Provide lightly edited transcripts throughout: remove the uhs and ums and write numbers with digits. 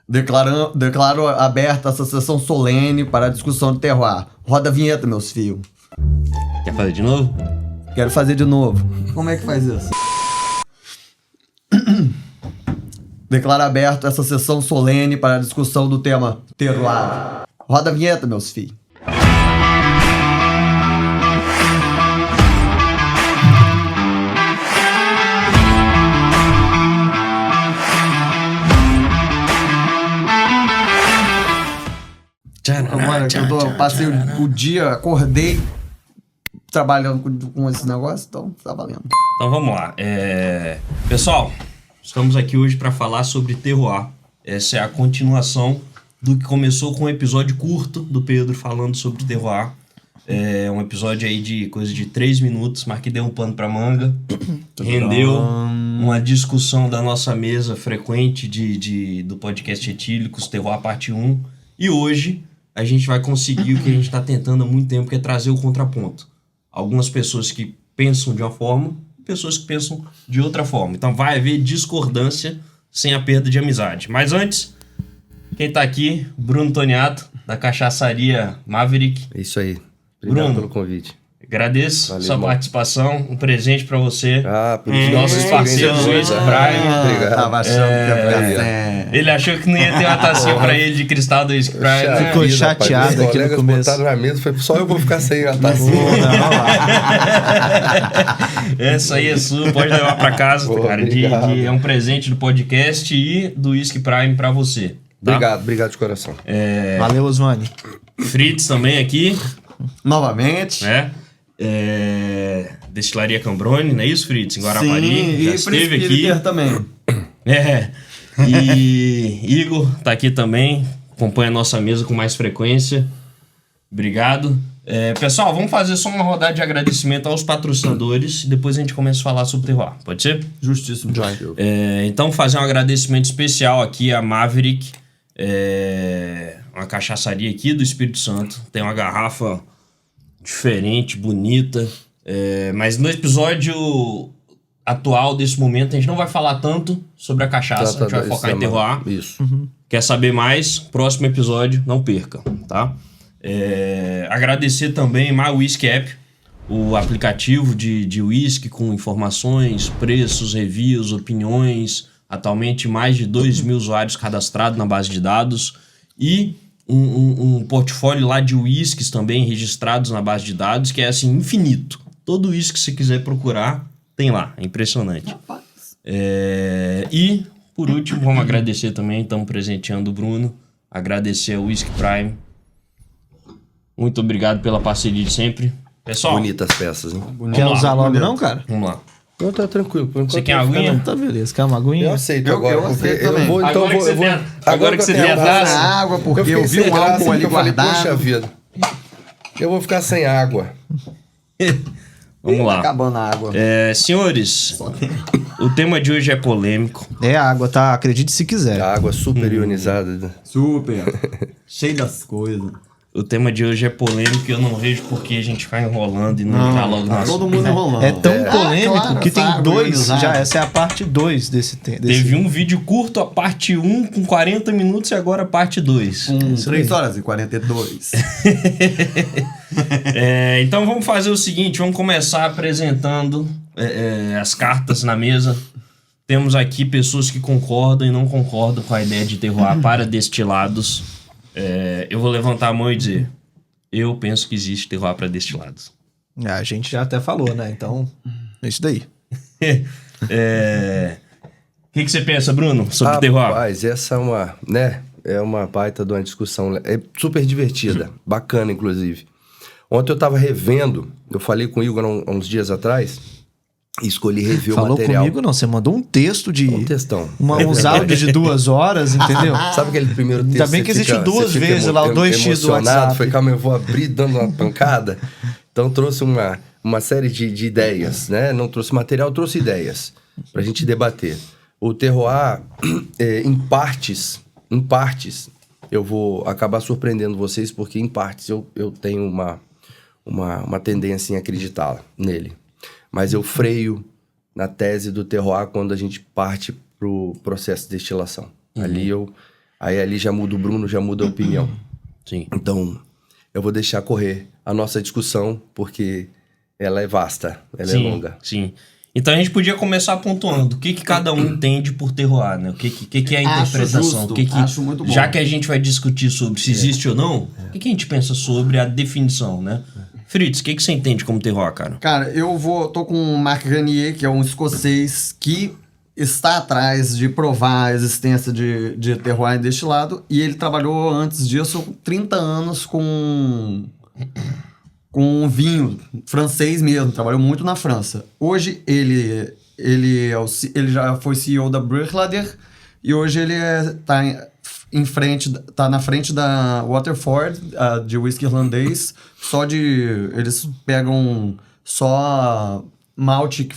Declaro aberta essa sessão solene para a discussão de terroir. Roda a vinheta, meus filhos. Quer fazer de novo? Quero fazer de novo. Como é que faz isso? Declaro aberto essa sessão solene para a discussão do tema terroir. Roda a vinheta, meus filhos. Mano, eu passei o dia, acordei trabalhando com esse negócio, então tá valendo. Então vamos lá. Pessoal, estamos aqui hoje para falar sobre terroir. Essa é a continuação do que começou com um episódio curto do Pedro falando sobre terroir. É um episódio aí de coisa de 3 minutos, mas que deu um pano pra manga. Rendeu uma discussão da nossa mesa frequente do podcast Etílicos, Terroir Parte 1. E hoje a gente vai conseguir o que a gente está tentando há muito tempo, que é trazer o contraponto. Algumas pessoas que pensam de uma forma, pessoas que pensam de outra forma. Então vai haver discordância sem a perda de amizade. Mas antes, quem tá aqui, Bruno Toniato, da Cachaçaria Maverick. É isso aí. Obrigado Bruno, pelo convite. Agradeço sua participação, um presente pra você. Pelos nossos parceiros do Whisky Prime. Obrigado. Tava achando que ia Ele achou que não ia ter uma tacinha pra ele de cristal do Whisky Prime. Ficou chateado aqui no começo. Botaram na mesa, foi só eu vou ficar sem a tacinha. Essa aí é sua, pode levar pra casa, cara. É um presente do podcast e do Whisky Prime pra você. Tá? Obrigado de coração. Valeu, Osvani. Fritz também aqui. Novamente. Destilaria Cambrone, não é isso, Fritz? Em Guarapari. Sim, já e esteve aqui. Splitter também. E Igor tá aqui também, acompanha a nossa mesa com mais frequência. Obrigado. Pessoal, vamos fazer só uma rodada de agradecimento aos patrocinadores e depois a gente começa a falar sobre terroir. Pode ser? Justíssimo. Então, fazer um agradecimento especial aqui a Maverick, uma cachaçaria aqui do Espírito Santo. Tem uma garrafa diferente, bonita. Mas no episódio atual desse momento, a gente não vai falar tanto sobre a cachaça. A gente vai focar em terroir. Isso. Quer saber mais? Próximo episódio, não perca, tá? Agradecer também My Whisky App, o aplicativo de whisky com informações, preços, reviews, opiniões. Atualmente mais de 2.000 usuários cadastrados na base de dados e um portfólio lá de whiskies também registrados na base de dados, que é assim, infinito. Todo whisky que você quiser procurar, tem lá. É impressionante. E, por último, vamos agradecer também, estamos presenteando o Bruno, agradecer ao Whisky Prime. Muito obrigado pela parceria de sempre. Pessoal, Bonitas peças, hein? Quer usar logo não, cara? vamos lá. Não, tá tranquilo. Você quer aguinha? Tá beleza, quer uma aguinha? Eu aceito Eu agora. aceito porque também. eu vou, então Agora que você tem- agora que você eu tem a tenho taça. graça. Água, porque fiquei eu vi sem um graça, álcool ali porque eu falei, guardado. poxa vida. Eu vou ficar sem água. Vamos lá. Acabando a água. Senhores, o tema de hoje é polêmico. É água, tá? Acredite se quiser. A água super ionizada. Super. Cheio das coisas. O tema de hoje é polêmico e eu não vejo por que a gente vai enrolando e não entrar logo no Tá assunto. todo mundo enrolando. É tão polêmico claro, que tem essa água 2. ionizada. Já, essa é a parte 2 desse tema. Teve um vídeo curto, a parte 1, com 40 minutos e agora a parte 2. 3 horas e 42. Então vamos fazer o seguinte, vamos começar apresentando as cartas na mesa. Temos aqui pessoas que concordam e não concordam com a ideia de terroir para destilados. Eu vou levantar a mão e dizer, eu penso que existe terroir para destilados. A gente já até falou, né? Então, é isso daí. O que você pensa, Bruno, sobre terroir? Rapaz, essa é uma baita de uma discussão. É super divertida. Bacana, inclusive. Ontem eu tava revendo, eu falei com o Igor há uns dias atrás, e escolhi rever Falou o material. comigo, não. Você mandou um texto de... Um textão. Uns áudios de 2 horas, entendeu? Sabe aquele primeiro texto? Ainda bem que existe 2 vezes lá, o 2x do emocionado, WhatsApp. foi, calma, eu vou abrir dando uma pancada. Então trouxe uma série de ideias, né? Não trouxe material, trouxe ideias pra gente debater. O terroir, em partes, eu vou acabar surpreendendo vocês, porque em partes eu tenho uma tendência em acreditar nele. Mas eu freio na tese do terroir quando a gente parte pro processo de destilação. Ali Aí ali já muda o Bruno, já muda a opinião. Sim. Então, eu vou deixar correr a nossa discussão, porque ela é vasta, ela é Sim, longa. sim. Então a gente podia começar pontuando o que cada um entende por terroir, né? O que é a Acho interpretação? justo, acho muito bom. Já que a gente vai discutir sobre se existe ou não, o que a gente pensa sobre a definição, né? Fritz, o que você entende como terroir, cara? Cara, tô com o Marc Granier, que é um escocês que está atrás de provar a existência de terroir em destilado, e ele trabalhou antes disso 30 anos com vinho francês mesmo, trabalhou muito na França. Hoje ele já foi CEO da Bruichladdich e hoje ele tá na frente da Waterford, de whisky irlandês. Eles pegam só malte que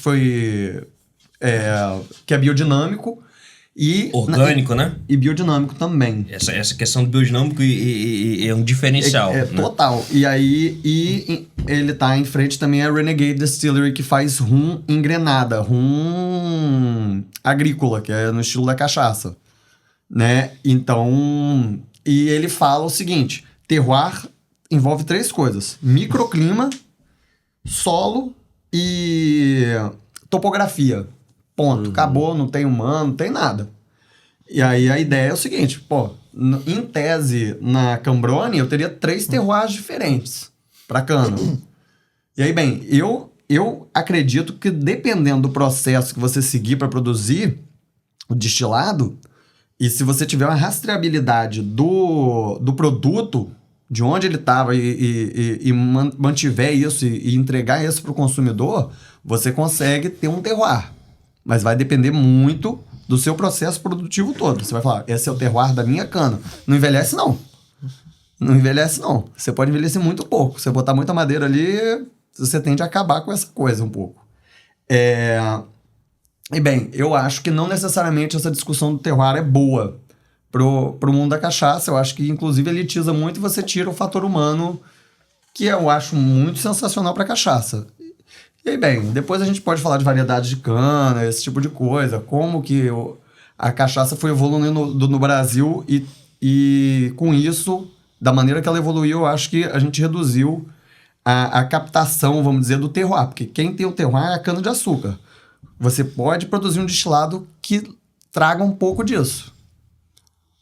é biodinâmico e Orgânico, né? E biodinâmico também. Essa questão do biodinâmico é um diferencial. É né? total. E aí, ele tá em frente também a Renegade Distillery, que faz rum em Grenada, rum agrícola, que é no estilo da cachaça, né? Então, e ele fala o seguinte, terroir envolve 3 coisas: microclima, solo e topografia. Ponto. Acabou, não tem humano, não tem nada. E aí a ideia é o seguinte, em tese, na Cambrone, eu teria 3 terroirs diferentes para cana. E aí, bem, eu acredito que dependendo do processo que você seguir para produzir o destilado, e se você tiver uma rastreabilidade do produto, de onde ele estava e mantiver isso e entregar isso para o consumidor, você consegue ter um terroir. Mas vai depender muito do seu processo produtivo todo. Você vai falar, esse é o terroir da minha cana. Não envelhece, não. Não envelhece, não. Você pode envelhecer muito pouco. Se você botar muita madeira ali, você tende a acabar com essa coisa um pouco. E bem, eu acho que não necessariamente essa discussão do terroir é boa pro mundo da cachaça. Eu acho que, inclusive, elitiza muito e você tira o fator humano, que eu acho muito sensacional pra cachaça. E aí, bem, depois a gente pode falar de variedade de cana, esse tipo de coisa, como que a cachaça foi evoluindo no Brasil e com isso, da maneira que ela evoluiu, eu acho que a gente reduziu a captação, vamos dizer, do terroir, porque quem tem o terroir é a cana-de-açúcar. Você pode produzir um destilado que traga um pouco disso,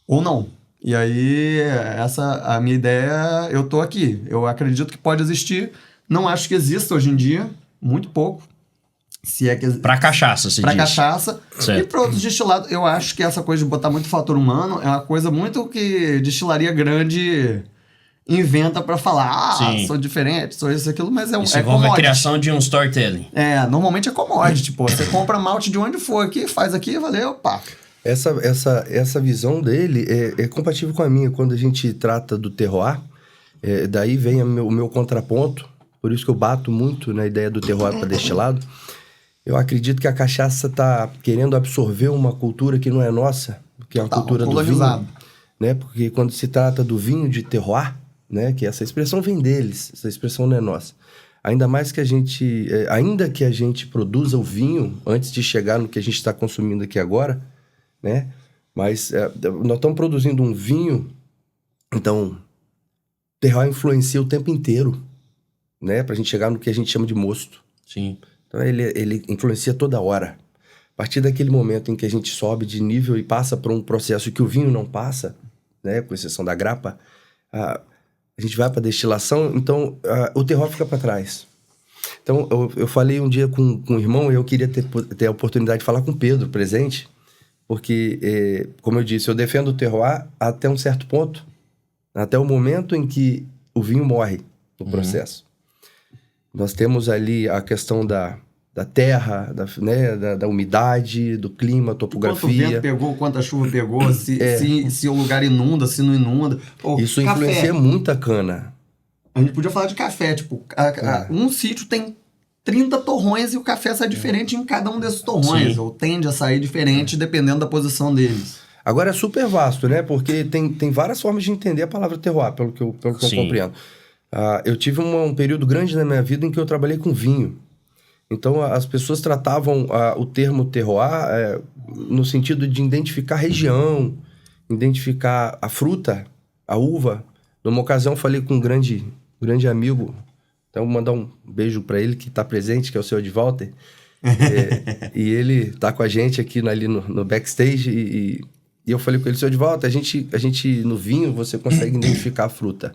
ou não. E aí, a minha ideia, eu tô aqui. Eu acredito que pode existir, não acho que exista hoje em dia, muito pouco. Se é que Pra cachaça, você pra diz. cachaça. Certo. E para outros destilados, eu acho que essa coisa de botar muito fator humano é uma coisa muito que destilaria grande inventa pra falar, Sim. sou diferente, sou isso, aquilo, mas Isso é envolve a commodity. criação de um storytelling. Normalmente é commodity, você compra malte de onde for aqui, faz aqui, valeu, pá. Essa visão dele é compatível com a minha. Quando a gente trata do terroir, daí vem o meu contraponto. Por isso que eu bato muito na ideia do terroir para destilado. Eu acredito que a cachaça está querendo absorver uma cultura que não é nossa, que é a cultura do vinho. Né? Porque quando se trata do vinho de terroir, né? Que essa expressão vem deles, essa expressão não é nossa. Ainda mais que ainda que a gente produza o vinho antes de chegar no que a gente está consumindo aqui agora, né? Mas nós estamos produzindo um vinho, então terroir influencia o tempo inteiro, né? Pra gente chegar no que a gente chama de mosto. Sim. Então ele influencia toda hora. A partir daquele momento em que a gente sobe de nível e passa por um processo que o vinho não passa, né? Com exceção da grapa, a gente vai para destilação, então o terroir fica para trás. Então eu falei um dia com um irmão e eu queria ter a oportunidade de falar com o Pedro presente, porque, como eu disse, eu defendo o terroir até um certo ponto, até o momento em que o vinho morre no processo. Nós temos ali a questão da terra, da umidade, do clima, topografia. Quanto vento pegou, quanta chuva pegou, se o lugar inunda, se não inunda. Isso influencia muito a cana. A gente podia falar de café, tipo, um sítio tem 30 torrões e o café sai diferente em cada um desses torrões, ou tende a sair diferente dependendo da posição deles. Agora é super vasto, né? Porque tem várias formas de entender a palavra terroir, pelo que eu compreendo. Eu tive um período grande na minha vida em que eu trabalhei com vinho. Então, as pessoas tratavam o termo terroir no sentido de identificar região, identificar a fruta, a uva. Numa ocasião, falei com um grande amigo, então vou mandar um beijo para ele que está presente, que é o senhor de Walter. E ele tá com a gente aqui ali no backstage e eu falei com ele, senhor de Walter, a gente no vinho você consegue identificar a fruta.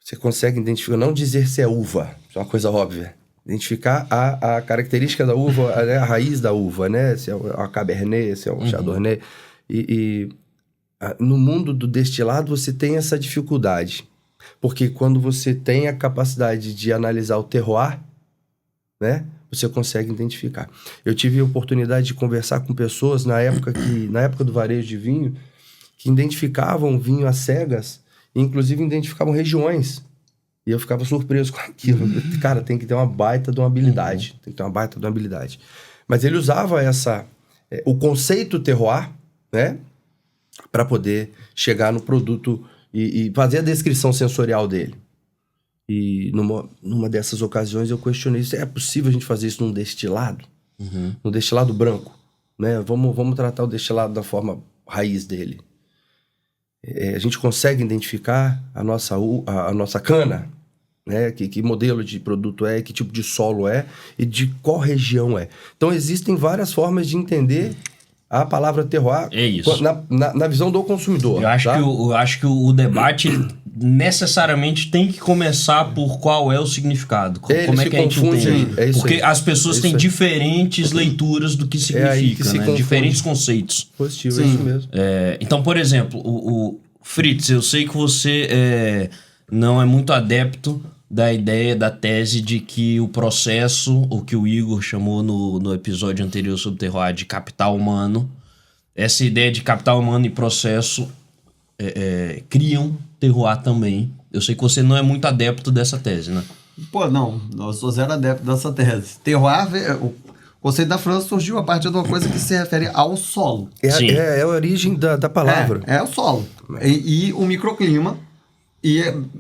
Você consegue identificar, não dizer se é uva, isso é uma coisa óbvia. Identificar a característica da uva, a raiz da uva, né? Se é uma Cabernet, se é um Chardonnay. No mundo do destilado você tem essa dificuldade. Porque quando você tem a capacidade de analisar o terroir, né? Você consegue identificar. Eu tive a oportunidade de conversar com pessoas na época do varejo de vinho, que identificavam vinho às cegas, e inclusive identificavam regiões. E eu ficava surpreso com aquilo. Cara, tem que ter uma baita de uma habilidade. Tem que ter uma baita de uma habilidade. Mas ele usava o conceito terroir, né? Para poder chegar no produto e fazer a descrição sensorial dele. E numa dessas ocasiões eu questionei se é possível a gente fazer isso num destilado? Num destilado branco, né? Vamos tratar o destilado da forma raiz dele. A gente consegue identificar a nossa cana, né? Que modelo de produto é, que tipo de solo é e de qual região é. Então existem várias formas de entender a palavra terroir na visão do consumidor. Eu acho que o debate necessariamente tem que começar por qual é o significado. Como é que a gente entende? Porque as pessoas têm diferentes leituras do que significa, né? Diferentes conceitos. Positivo, é isso mesmo. Então, por exemplo, o Fritz, eu sei que você não é muito adepto da ideia, da tese de que o processo, o que o Igor chamou no episódio anterior sobre terroir de capital humano, essa ideia de capital humano e processo criam terroir também. Eu sei que você não é muito adepto dessa tese, né? Pô, não. Eu sou zero adepto dessa tese. Terroir, o conceito da França surgiu a partir de uma coisa que se refere ao solo. É a origem da palavra. É o solo. E o microclima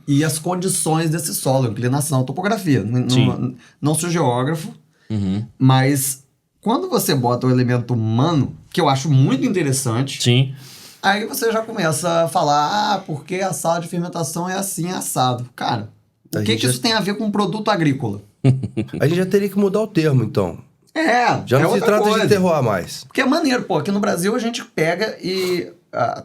e as condições desse solo, inclinação, topografia. Não sou geógrafo, mas quando você bota o elemento humano, que eu acho muito interessante... Sim. Aí você já começa a falar, porque a sala de fermentação é assim, assado. Cara, o que isso tem a ver com produto agrícola? A gente já teria que mudar o termo, então. Já não se trata de terroir mais. Porque é maneiro, pô. Aqui no Brasil a gente pega e...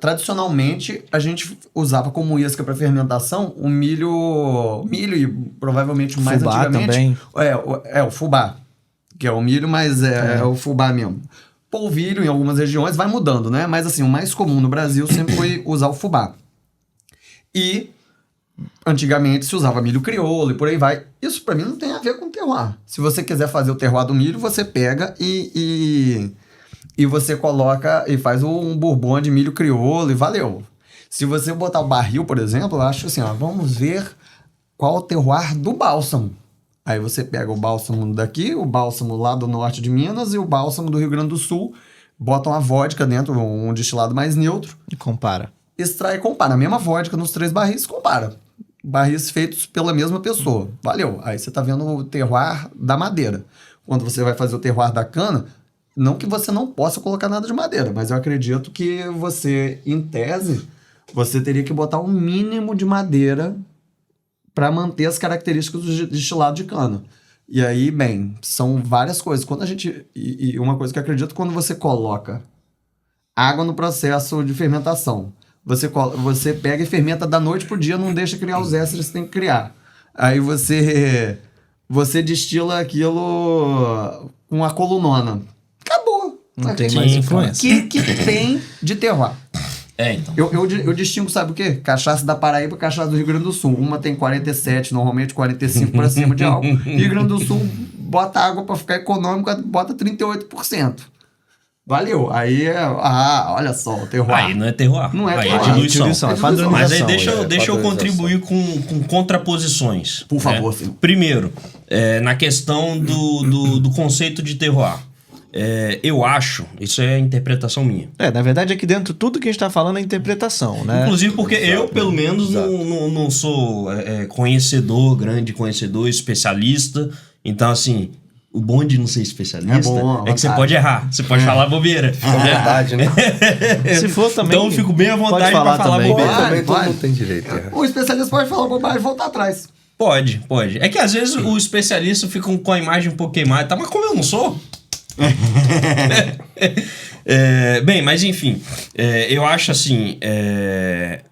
tradicionalmente, a gente usava como isca para fermentação o milho e provavelmente mais fubá antigamente... também. O fubá. Que é o milho, mas é o fubá mesmo. Polvilho, em algumas regiões, vai mudando, né? Mas, assim, o mais comum no Brasil sempre foi usar o fubá. E, antigamente, se usava milho crioulo e por aí vai. Isso, pra mim, não tem a ver com terroir. Se você quiser fazer o terroir do milho, você pega e você coloca e faz um bourbon de milho crioulo e valeu. Se você botar o barril, por exemplo, eu acho assim, vamos ver qual o terroir do bálsamo. Aí você pega o bálsamo daqui, o bálsamo lá do norte de Minas e o bálsamo do Rio Grande do Sul, bota uma vodka dentro, um destilado mais neutro. E compara. Extrai e compara. A mesma vodka nos 3 barris, compara. Barris feitos pela mesma pessoa. Valeu. Aí você tá vendo o terroir da madeira. Quando você vai fazer o terroir da cana, não que você não possa colocar nada de madeira, mas eu acredito que você, em tese, você teria que botar um mínimo de madeira para manter as características do destilado de cana. E aí, bem, são várias coisas. Quando a gente... E uma coisa que eu acredito, quando você coloca água no processo de fermentação, você pega e fermenta da noite pro dia, não deixa criar os ésteres que você tem que criar. Aí você destila aquilo com a colunona. Acabou. Não tem mais influência. O que tem de terroir? Então. Eu distingo, sabe o quê? Cachaça da Paraíba e cachaça do Rio Grande do Sul. Uma tem 47, normalmente 45 para cima de álcool. Rio Grande do Sul bota água para ficar econômico, bota 38%. Valeu. Aí, olha só, o terroir. Aí não é terroir. Não é aí terroir. É diluição. Mas aí deixa eu contribuir com contraposições. Por favor, senhor. Primeiro, na questão do conceito de terroir. Eu acho, isso é interpretação minha. Na verdade, aqui dentro, tudo que a gente tá falando é interpretação, né? Inclusive porque eu, pelo menos, não sou grande conhecedor, especialista. Então, assim, O bom de não ser especialista É bom, é que você vontade. pode errar, você pode falar bobeira. É verdade, né? Se for também. Então eu fico bem à vontade pode pra falar também. bobeira. Também todo pode. mundo tem direito a errar. O especialista pode falar bobagem e voltar atrás. Pode. É que às vezes o especialista fica com a imagem um pouco queimada, tá? Mas como eu não sou... bem, mas enfim, eu acho assim,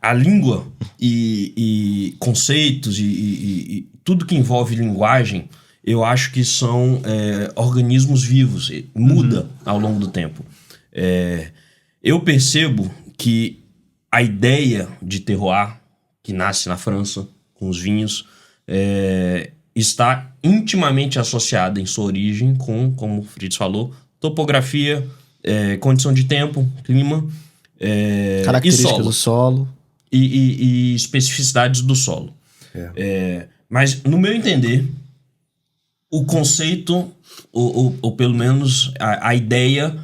a língua e conceitos e tudo que envolve linguagem, eu acho que são organismos vivos, muda ao longo do tempo. Eu percebo que a ideia de terroir, que nasce na França, com os vinhos, está intimamente associada em sua origem com, como o Fritz falou, topografia, condição de tempo, clima e Características solo. do solo. E especificidades do solo. Mas, no meu entender, o conceito, ou pelo menos a ideia,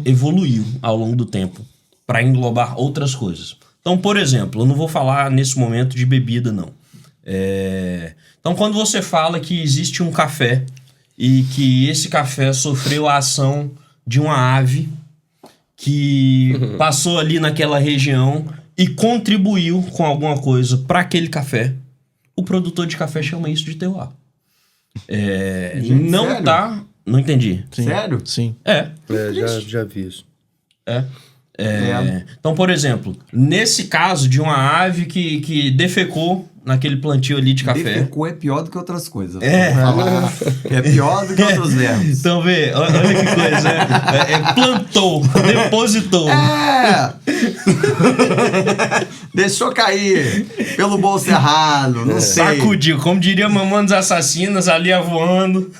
evoluiu ao longo do tempo para englobar outras coisas. Então, por exemplo, eu não vou falar nesse momento de bebida, não. Então, quando você fala que existe um café e que esse café sofreu a ação de uma ave que passou ali naquela região e contribuiu com alguma coisa para aquele café, o produtor de café chama isso de terroir. Gente, Não sério? tá... Não entendi. Sim. Sério? Sim. Já vi isso. Então, por exemplo, nesse caso de uma ave que defecou naquele plantio ali de café. Defecou é pior do que outras coisas. É pior do que outros verbos. Então, vê, olha que coisa. Plantou, depositou. Deixou cair pelo bolso errado, não sei. Sacudiu, como diria Mamãe dos Assassinos, ali ia voando.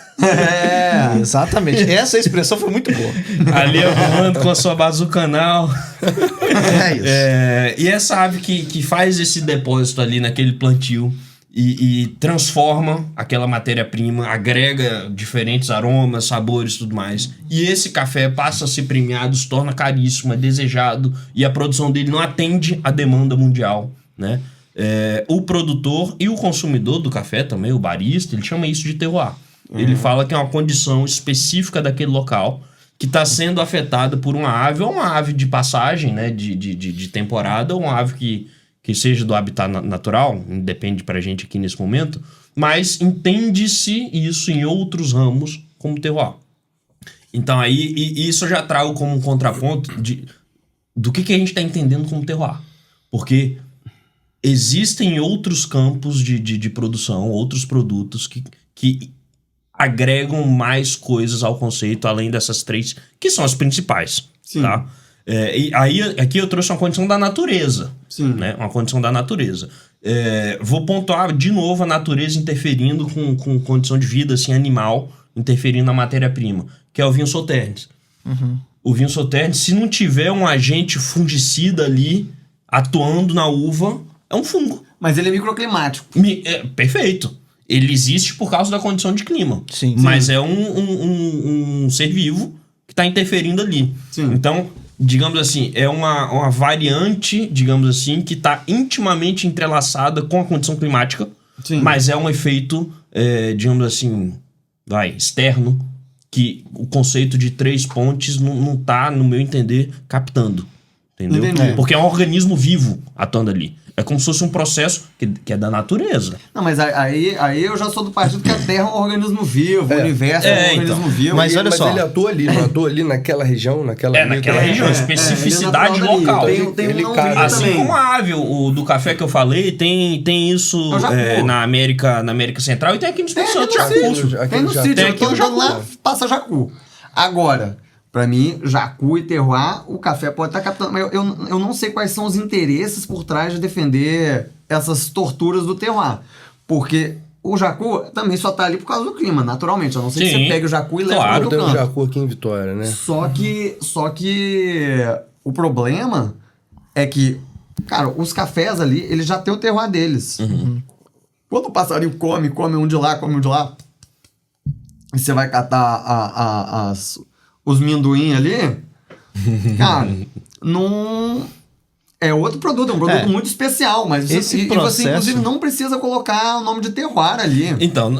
Exatamente. Essa expressão foi muito boa. Ali ia voando com a sua bazucanal. É isso. E essa ave que faz esse depósito ali naquele plantio e transforma aquela matéria-prima, agrega diferentes aromas, sabores e tudo mais. E esse café passa a ser premiado, se torna caríssimo, é desejado, e a produção dele não atende à demanda mundial, né? O produtor e o consumidor do café também, o barista, ele chama isso de terroir. Ele fala que é uma condição específica daquele local que está sendo afetada por uma ave, ou uma ave de passagem, né, de temporada, ou uma ave que seja do habitat natural, depende pra gente aqui nesse momento, mas entende-se isso em outros ramos como terroir. Então aí, e isso eu já trago como um contraponto do que a gente está entendendo como terroir. Porque existem outros campos de produção, outros produtos que agregam mais coisas ao conceito, além dessas três, que são as principais. Sim. Tá? E aí, aqui eu trouxe uma condição da natureza. Sim. Né? Uma condição da natureza. Vou pontuar de novo a natureza interferindo com condição de vida assim, animal, interferindo na matéria-prima, que é o vinho Sauternes. O vinho Sauternes, se não tiver um agente fungicida ali atuando na uva, é um fungo. Mas ele é microclimático. Perfeito. Ele existe por causa da condição de clima. Sim. Mas é um ser vivo que está interferindo ali. Sim. Então, digamos assim, é uma variante, digamos assim, que está intimamente entrelaçada com a condição climática. Sim. Mas é um efeito, digamos assim, externo, que o conceito de três pontes não está, no meu entender, captando. Entendeu? Entendi. Porque é um organismo vivo atuando ali. É como se fosse um processo que é da natureza. Não, mas aí eu já sou do partido que a Terra é um organismo vivo, o universo é um organismo então. vivo. Mas olha só. Ele atua ali, não atua ali naquela região, naquela Naquela região, especificidade ele é natural local. dali. Tem Ele um cabe. também. Assim como a ave, o do café que eu falei, tem isso É o jacu. na América Central e tem aqui no Espírito Santo, aqui jacu. no sítio. Aqui Tem no no sítio. tem Eu aqui tô o andando jacu. lá, passa jacu. Agora, pra mim, jacu e terroir, o café pode estar captando. Mas eu não sei quais são os interesses por trás de defender essas torturas do terroir. Porque o jacu também só tá ali por causa do clima, naturalmente. A não ser que Sim, você pegue o jacu e leve claro. para outro Tem um canto. jacu aqui em Vitória, né? Só que o problema é que, cara, os cafés ali, eles já têm o terroir deles. Quando o passarinho come um de lá, come um de lá, e você vai catar os minduim ali, cara, não... É outro produto, é um produto É. muito especial, mas Esse e você, processo- inclusive, não precisa colocar o nome de terroir ali. Então,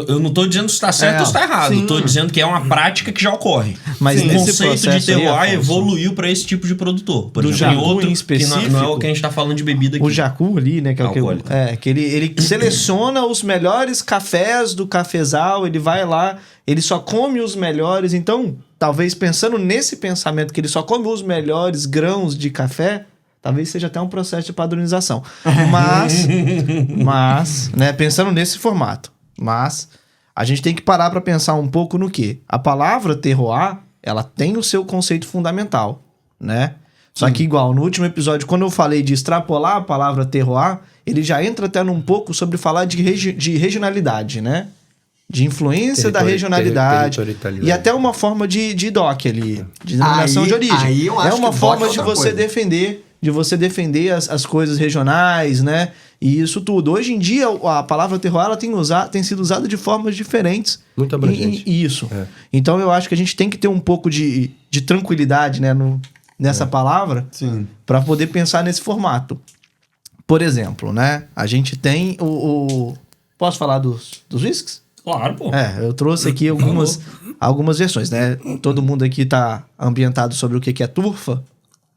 eu não tô dizendo se está certo ou se está errado. sim. Tô dizendo que é uma prática que já ocorre. Mas o nesse conceito de processo aí, terroir Afonso, evoluiu para esse tipo de produtor. Por Do exemplo, tem Jacu outro em que não é específico, o que a gente tá falando de bebida aqui. O Jacu ali, né? Que é o que, Alcoólico. que ele seleciona os melhores cafés do cafezal, ele vai lá, ele só come os melhores. Então, talvez pensando nesse pensamento que ele só come os melhores grãos de café, talvez seja até um processo de padronização. Mas, né, pensando nesse formato. Mas a gente tem que parar para pensar um pouco no quê? A palavra terroir, ela tem o seu conceito fundamental, né? Só que igual, no último episódio, quando eu falei de extrapolar a palavra terroir, ele já entra até num pouco sobre falar de regionalidade, né? De influência da regionalidade. territorialidade. E até uma forma de DOC ali, de denominação Aí- de origem. aí eu acho É uma que forma DOC é de outra você coisa. defender as coisas regionais, né? E isso tudo. Hoje em dia, a palavra terroir ela tem sido usada de formas diferentes. Muito abrangente. Isso. É. Então eu acho que a gente tem que ter um pouco de tranquilidade, né, nessa palavra, Sim. para poder pensar nesse formato. Por exemplo, né? A gente tem Posso falar dos whiskies? Claro, pô. Eu trouxe aqui algumas versões, né? Todo mundo aqui tá ambientado sobre o que é turfa,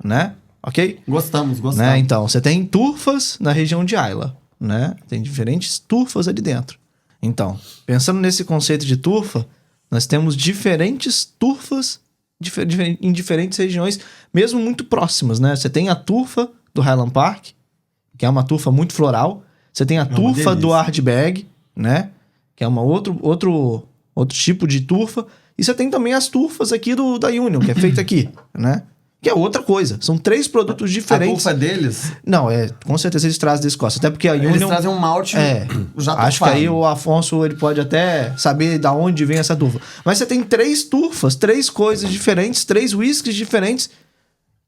né? Ok? Gostamos. Né? Então, você tem turfas na região de Islay, né? Tem diferentes turfas ali dentro. Então, pensando nesse conceito de turfa, nós temos diferentes turfas em diferentes regiões, mesmo muito próximas, né? Você tem a turfa do Highland Park, que é uma turfa muito floral. Você tem a turfa delícia. do Ardbeg, né? Que é uma outro tipo de turfa. E você tem também as turfas aqui da Union, que é feita aqui, né? Que é outra coisa. São 3 produtos A diferentes. turfa deles, Não, com certeza eles trazem da Escócia. Até porque a eles Union... trazem um malte já Acho que turfado. aí o Afonso ele pode até saber da onde vem essa turfa. Mas você tem 3 turfas, 3 coisas diferentes, 3 whiskies diferentes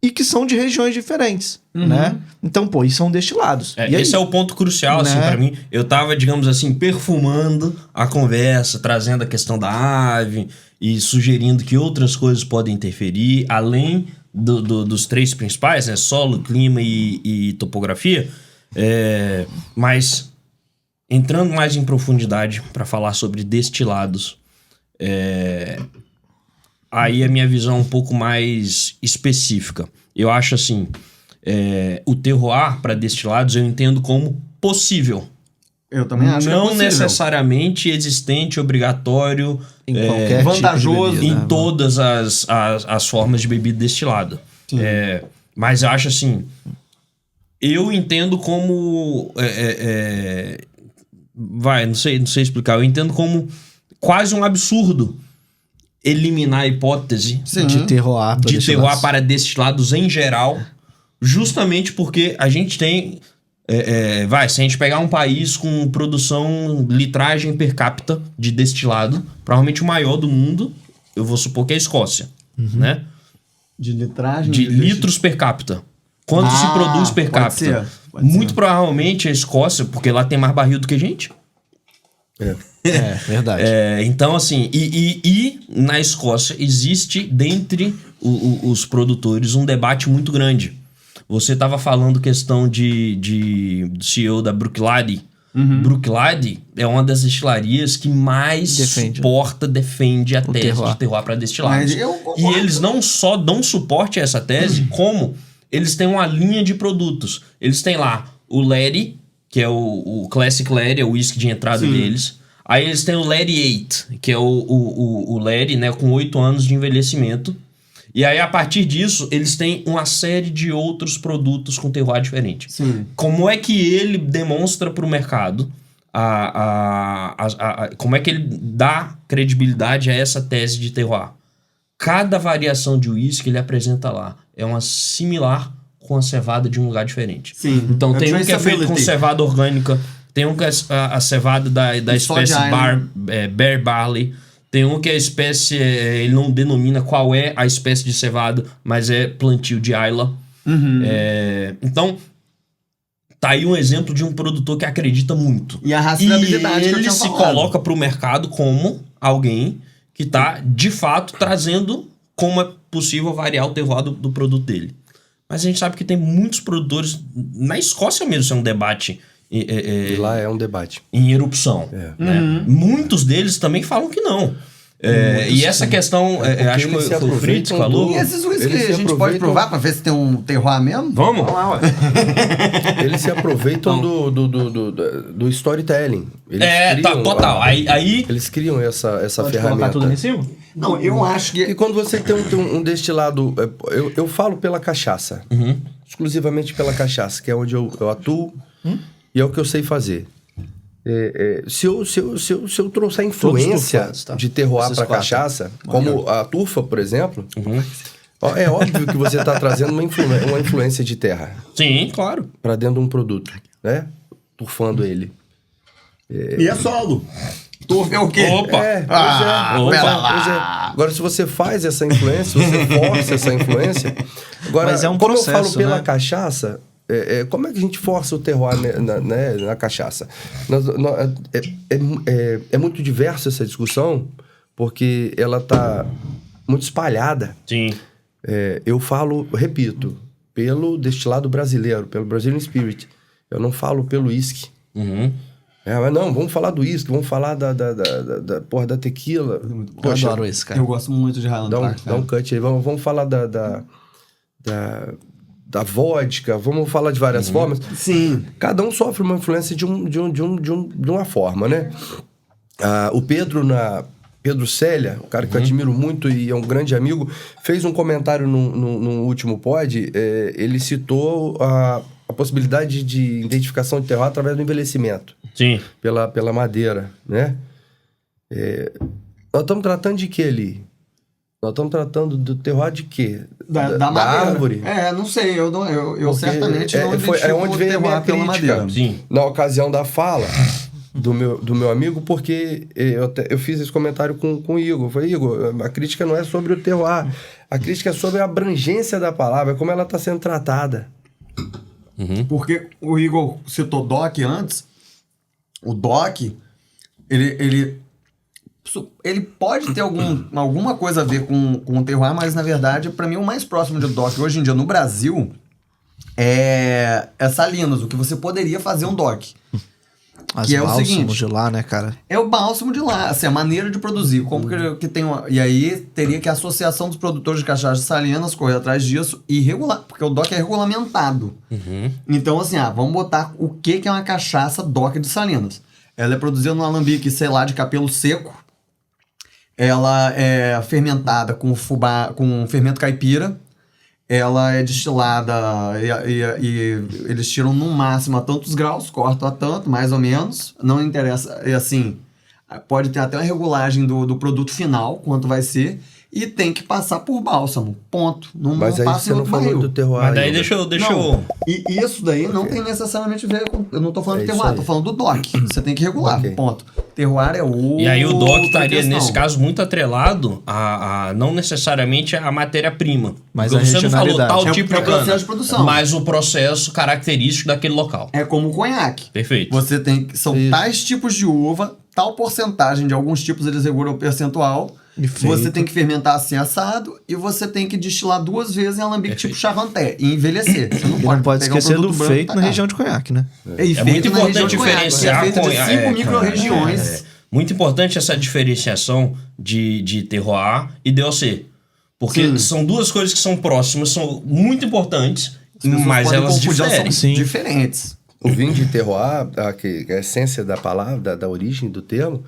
e que são de regiões diferentes, né? Então, pô, e são destilados. E aí? Esse é o ponto crucial, assim, Né? pra mim. Eu tava, digamos assim, perfumando a conversa, trazendo a questão da ave e sugerindo que outras coisas podem interferir, além dos 3 principais, né? Solo, clima e topografia. Mas, entrando mais em profundidade para falar sobre destilados, aí a minha visão é um pouco mais específica. Eu acho assim, o terroir para destilados eu entendo como possível. Eu também acho que é Não possível. necessariamente existente, obrigatório, Em qualquer vantajoso, tipo de bebida, em né? todas as formas de bebida destilada. Mas eu acho assim, eu entendo como... não sei explicar. Eu entendo como quase um absurdo eliminar a hipótese Sim. De terroir para de destilados. terroir para destilados em geral, justamente porque a gente tem... se a gente pegar um país com produção, litragem per capita de destilado, provavelmente o maior do mundo, eu vou supor que é a Escócia, né? De litragem? De litros per capita. Quanto se produz per pode capita? ser, pode Muito ser. provavelmente a Escócia, porque lá tem mais barril do que a gente. Verdade. Então, assim, e na Escócia existe, dentre os produtores, um debate muito grande. Você estava falando questão do CEO da Bruichladdich. Bruichladdich é uma das destilarias que mais defende a tese terroir. de terroir para destilados. Mas eu concordo. E eles não só dão suporte a essa tese, como eles têm uma linha de produtos. Eles têm lá o Lady, que é o Classic Lady, é o whisky de entrada deles. Aí eles têm o Lady 8, que é o Lady, né, com 8 anos de envelhecimento. E aí, a partir disso, eles têm uma série de outros produtos com terroir diferente. Sim. Como é que ele demonstra para o mercado, como é que ele dá credibilidade a essa tese de terroir? Cada variação de uísque ele apresenta lá é uma similar com a cevada de um lugar diferente. Sim. Então, É tem um que é feito com traceability. cevada orgânica, tem um que é a cevada da espécie Island. Bear Barley. Tem um que a espécie, ele não denomina qual é a espécie de cevada, mas é plantio de Islay. Então, tá aí um exemplo de um produtor que acredita muito. E a rastreabilidade que eu ele tinha se falado. coloca pro mercado como alguém que tá, de fato, trazendo como é possível variar o terroir do produto dele. Mas a gente sabe que tem muitos produtores... Na Escócia mesmo, isso é um debate... E lá é um debate. Em erupção. Né? Muitos deles também falam que não. E essa questão, acho que foi o Fritz que falou. E esses whisky Eles se a gente pode aproveitam- provar pra ver se tem um terroir mesmo? Vamos? Eles se aproveitam do storytelling. Eles criam total. Aí Eles criam essa Pode ferramenta. colocar tudo em cima? Não, eu acho que... E quando você tem um destilado... Eu falo pela cachaça. Exclusivamente pela cachaça, que é onde eu atuo e é o que eu sei fazer. Se eu trouxer a influência tufados, tá? de terroir Esses para quatro. cachaça, como a turfa, por exemplo, é óbvio que você está trazendo uma influência de terra sim, claro. para dentro de um produto, né? Turfando ele. E é solo. Turfa é o quê? Opa! Pois pera é. lá. Agora, se você faz essa influência, você força essa influência... Agora, Mas é um como eu processo, falo pela né? cachaça, como é que a gente força o terroir na cachaça? É muito diversa essa discussão, porque ela está muito espalhada. Sim. Eu falo, repito, pelo destilado brasileiro, pelo Brazilian Spirit. Eu não falo pelo whisky. Mas não, vamos falar do uísque, vamos falar da tequila. Eu adoro esse, cara. Eu gosto muito de Highland Park. Dá um cut aí. Vamos falar da vodka, vamos falar de várias formas. Sim. Cada um sofre uma influência de uma forma, né? O Pedro Célia, um cara que eu admiro muito e é um grande amigo, fez um comentário no último pod. Ele citou a possibilidade de identificação de terroir através do envelhecimento. Sim. Pela madeira, né? Nós estamos tratando de quê ali? Nós estamos tratando do terroir de quê? Da madeira. árvore? Não sei, eu Porque certamente não foi identifico onde o veio a minha terroir pela crítica. madeira. Sim. Na ocasião da fala do meu amigo, porque eu fiz esse comentário com o Igor. Eu falei, Igor, a crítica não é sobre o terroir. A crítica é sobre a abrangência da palavra, como ela está sendo tratada. Porque o Igor citou DOC antes. O DOC, ele pode ter alguma coisa a ver com o terroir, mas na verdade, para mim, o mais próximo de DOC hoje em dia no Brasil é Salinas, o que você poderia fazer um DOC. As Que é o bálsamos seguinte, de lá, né, cara? é o bálsamo de lá, assim, a maneira de produzir, como que tem uma... E aí teria que a Associação dos Produtores de Cachaça de Salinas correr atrás disso e regular, porque o DOC é regulamentado. Então, assim, vamos botar o que é uma cachaça DOC de Salinas. Ela é produzida no alambique, sei lá, de capelo seco. Ela é fermentada com fermento caipira. Ela é destilada e eles tiram no máximo a tantos graus, cortam a tanto, mais ou menos. Não interessa, assim, pode ter até uma regulagem do produto final, quanto vai ser, e tem que passar por bálsamo, ponto. Mas aí passa você em não outro falou barril. do terroir. Mas daí Igor. deixa eu... Não, e isso daí não tem necessariamente a ver com... Eu não tô falando É de isso terroir, aí. tô falando do DOC. Você tem que regular, Ok. ponto. Terroir é outra E aí o DOC estaria, questão. nesse caso, muito atrelado a não necessariamente a matéria-prima. Mas Porque a você não falou regionalidade. tal É o tipo de processo cana, de produção. mas o processo característico daquele local. É como o conhaque. Perfeito. Você tem... São Isso. tais tipos de uva, tal porcentagem de alguns tipos eles regulam o percentual. Perfeito. Você tem que fermentar assim assado e você tem que destilar 2 vezes em alambique tipo charranté e envelhecer. Você não E não pode pegar um esquecer do produto branco e feito na tacar. região de conhaque, né? E É feito muito na região importante de conhaque. diferenciar É feito de 5 micro-regiões. Muito importante essa diferenciação de terroir e DOC. Porque Sim. são duas coisas que são próximas, são muito importantes, As pessoas mas podem elas confundir, elas diferem. são Sim. diferentes. O vinho de terroir, que é a essência da palavra, da origem do termo,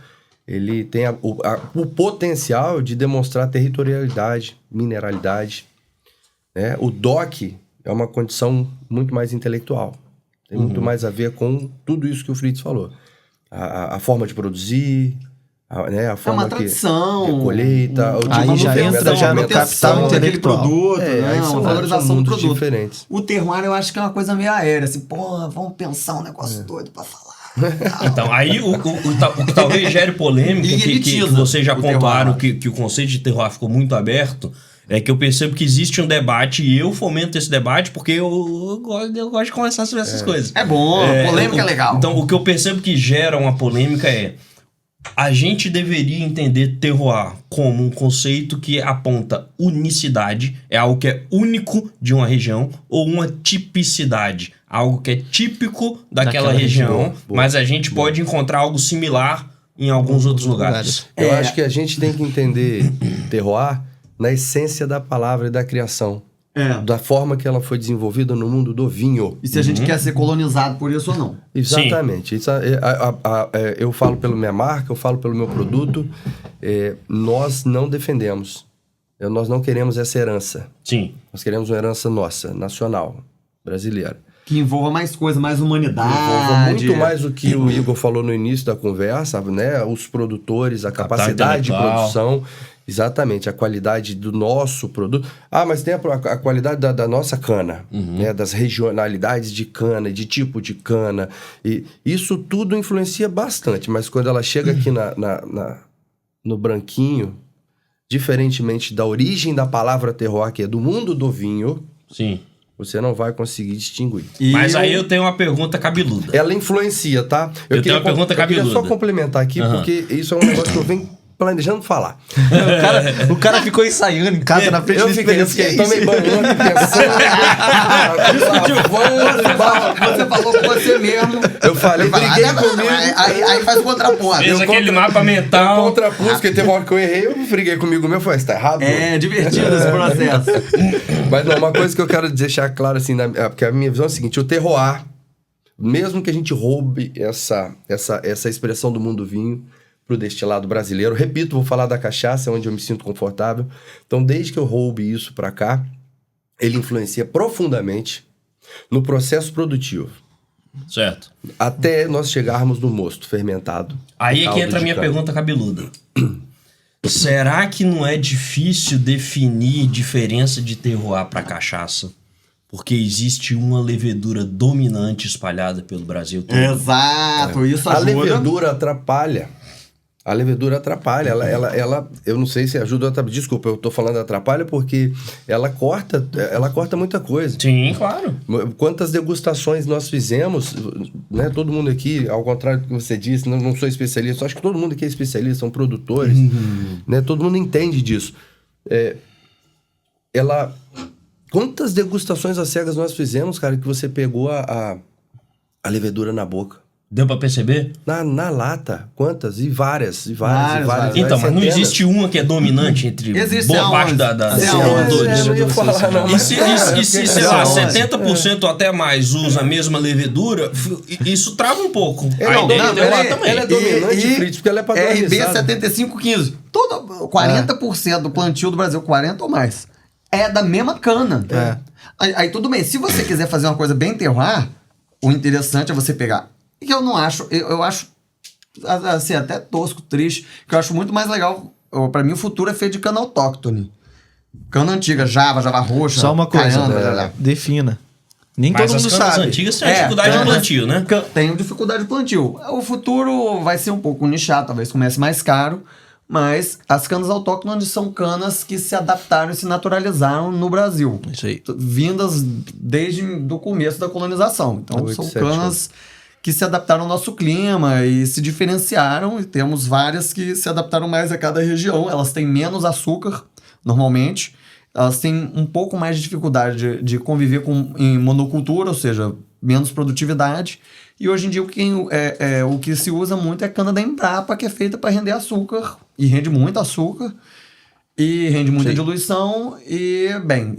ele tem o potencial de demonstrar territorialidade, mineralidade. Né? O DOC é uma condição muito mais intelectual. Tem muito mais a ver com tudo isso que o Fritz falou. A forma de produzir, a forma uma tradição. que colheita, o tipo Aí de já fermentação, entra já no manutenção capital daquele intelectual. produto, aí né? são Uma valorização mundos do produto. diferentes. O terroir eu acho que é uma coisa meio aérea, assim, porra, vamos pensar um negócio doido pra falar. Então, aí o que talvez gere polêmica, E que elitiza vocês já o pontuaram terroir. que o conceito de terroir ficou muito aberto, é que eu percebo que existe um debate e eu fomento esse debate porque eu gosto de conversar sobre essas coisas. É bom, polêmica é legal. Então, o que eu percebo que gera uma polêmica é a gente deveria entender terroir como um conceito que aponta unicidade, é algo que é único de uma região, ou uma tipicidade, algo que é típico daquela região, mas a gente pode encontrar algo similar em alguns outros lugares. Eu acho que a gente tem que entender terroir na essência da palavra e da criação. Da forma que ela foi desenvolvida no mundo do vinho. E se a gente quer ser colonizado por isso ou não. Exatamente. Isso, eu falo pela minha marca, eu falo pelo meu produto. Nós não defendemos. Nós não queremos essa herança. Sim. Nós queremos uma herança nossa, nacional, brasileira. Que envolva mais coisa, mais humanidade. Envolva muito mais o que o Igor falou no início da conversa, né? Os produtores, a capacidade de produção. Exatamente, a qualidade do nosso produto. Mas tem a qualidade da nossa cana, né? Das regionalidades de cana, de tipo de cana. E isso tudo influencia bastante, mas quando ela chega aqui no branquinho, diferentemente da origem da palavra terroir, que é do mundo do vinho, Sim. você não vai conseguir distinguir. Mas aí eu tenho uma pergunta cabeluda. Ela influencia, tá? Eu tenho uma pergunta cabeluda. Eu queria só complementar aqui, porque isso é um negócio que eu venho planejando falar. O cara ficou ensaiando em casa na frente do espelho. Tomei banho ontem pensando. Você falou com você mesmo. Eu falei, briguei comigo. Aí faz o contraponto. Fez aquele mapa mental. Contrapus, porque teve uma hora que eu errei, eu briguei comigo mesmo. Falei, você tá errado? É divertido esse processo. Mas não, uma coisa que eu quero deixar claro, assim, porque a minha visão é a seguinte: o terroir, mesmo que a gente roube essa expressão do mundo vinho pro destilado brasileiro, repito, vou falar da cachaça, onde eu me sinto confortável. Então, desde que eu roube isso para cá, ele influencia profundamente no processo produtivo. Certo. Até nós chegarmos no mosto fermentado. Aí é que entra a minha pergunta cabeluda. Será que não é difícil definir diferença de terroir para cachaça? Porque existe uma levedura dominante espalhada pelo Brasil todo. Exato, isso ajuda. A levedura atrapalha. A levedura atrapalha, ela eu não sei se ajuda, desculpa, eu tô falando atrapalha porque ela corta muita coisa. Sim, claro. Quantas degustações nós fizemos, né? Todo mundo aqui, ao contrário do que você disse, não sou especialista, acho que todo mundo aqui é especialista, são produtores, né? Todo mundo entende disso. Quantas degustações às cegas nós fizemos, cara, que você pegou a levedura na boca? Deu pra perceber? Na lata. Quantas? E várias. Então, mas não existe uma que é dominante entre boa parte da produtores. Eu ia falar, não. E se sei lá, 70% ou até mais usa a mesma levedura, isso trava um pouco. Ela é dominante, Fritz, porque ela é padronizada. RB 7515. 40% do plantio do Brasil, 40 ou mais, é da mesma cana. Aí tudo bem. Se você quiser fazer uma coisa bem terroir, o interessante é você pegar... que eu não acho, eu acho assim, até tosco, triste, que eu acho muito mais legal, pra mim o futuro é feito de cana autóctone. Cana antiga, Java roxa. Só uma coisa, defina. Nem mas todo mundo sabe. As antigas têm dificuldade de plantio, né? Tem dificuldade de plantio. O futuro vai ser um pouco nichado, talvez comece mais caro, mas as canas autóctones são canas que se adaptaram e se naturalizaram no Brasil. Isso aí. Vindas desde o começo da colonização. Então são canas que se adaptaram ao nosso clima e se diferenciaram, e temos várias que se adaptaram mais a cada região. Elas têm menos açúcar, normalmente. Elas têm um pouco mais de dificuldade de conviver em monocultura, ou seja, menos produtividade. E hoje em dia o que se usa muito é cana da Embrapa, que é feita para render açúcar, e rende muito açúcar, e rende muita diluição, e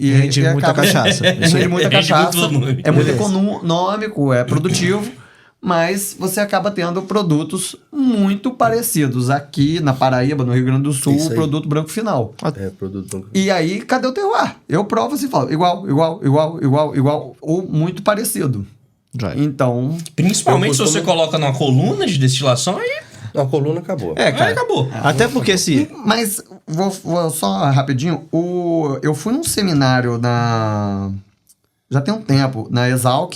rende muita cachaça. Rende muita cachaça, é muito econômico, é produtivo. Mas você acaba tendo produtos muito parecidos. Aqui na Paraíba, no Rio Grande do Sul, o produto branco final. Produto branco. E aí, cadê o terroir? Eu provo assim e falo, igual, ou muito parecido. Então... Principalmente se você coloca numa coluna de destilação, aí... A coluna acabou. Cara. Aí acabou. Até porque se... Mas, vou só rapidinho, eu fui num seminário já tem um tempo, na Exalc,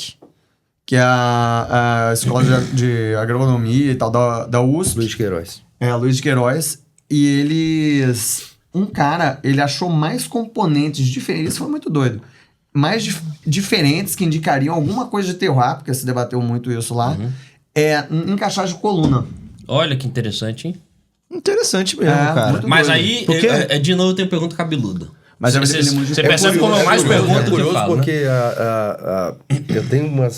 que é a escola de agronomia e tal da USP. Luiz Queiroz. Luiz Queiroz. E um cara, ele achou mais componentes diferentes, isso foi muito doido, mais diferentes que indicariam alguma coisa de terroir, porque se debateu muito isso lá, em cachaça de coluna. Olha que interessante, hein? Interessante mesmo, É, cara. muito Mas doido. aí, Porque- de novo, tem pergunta cabeluda. Mas Você é muito- você percebe como é mais pergunta É do que curioso fala, né? porque eu tenho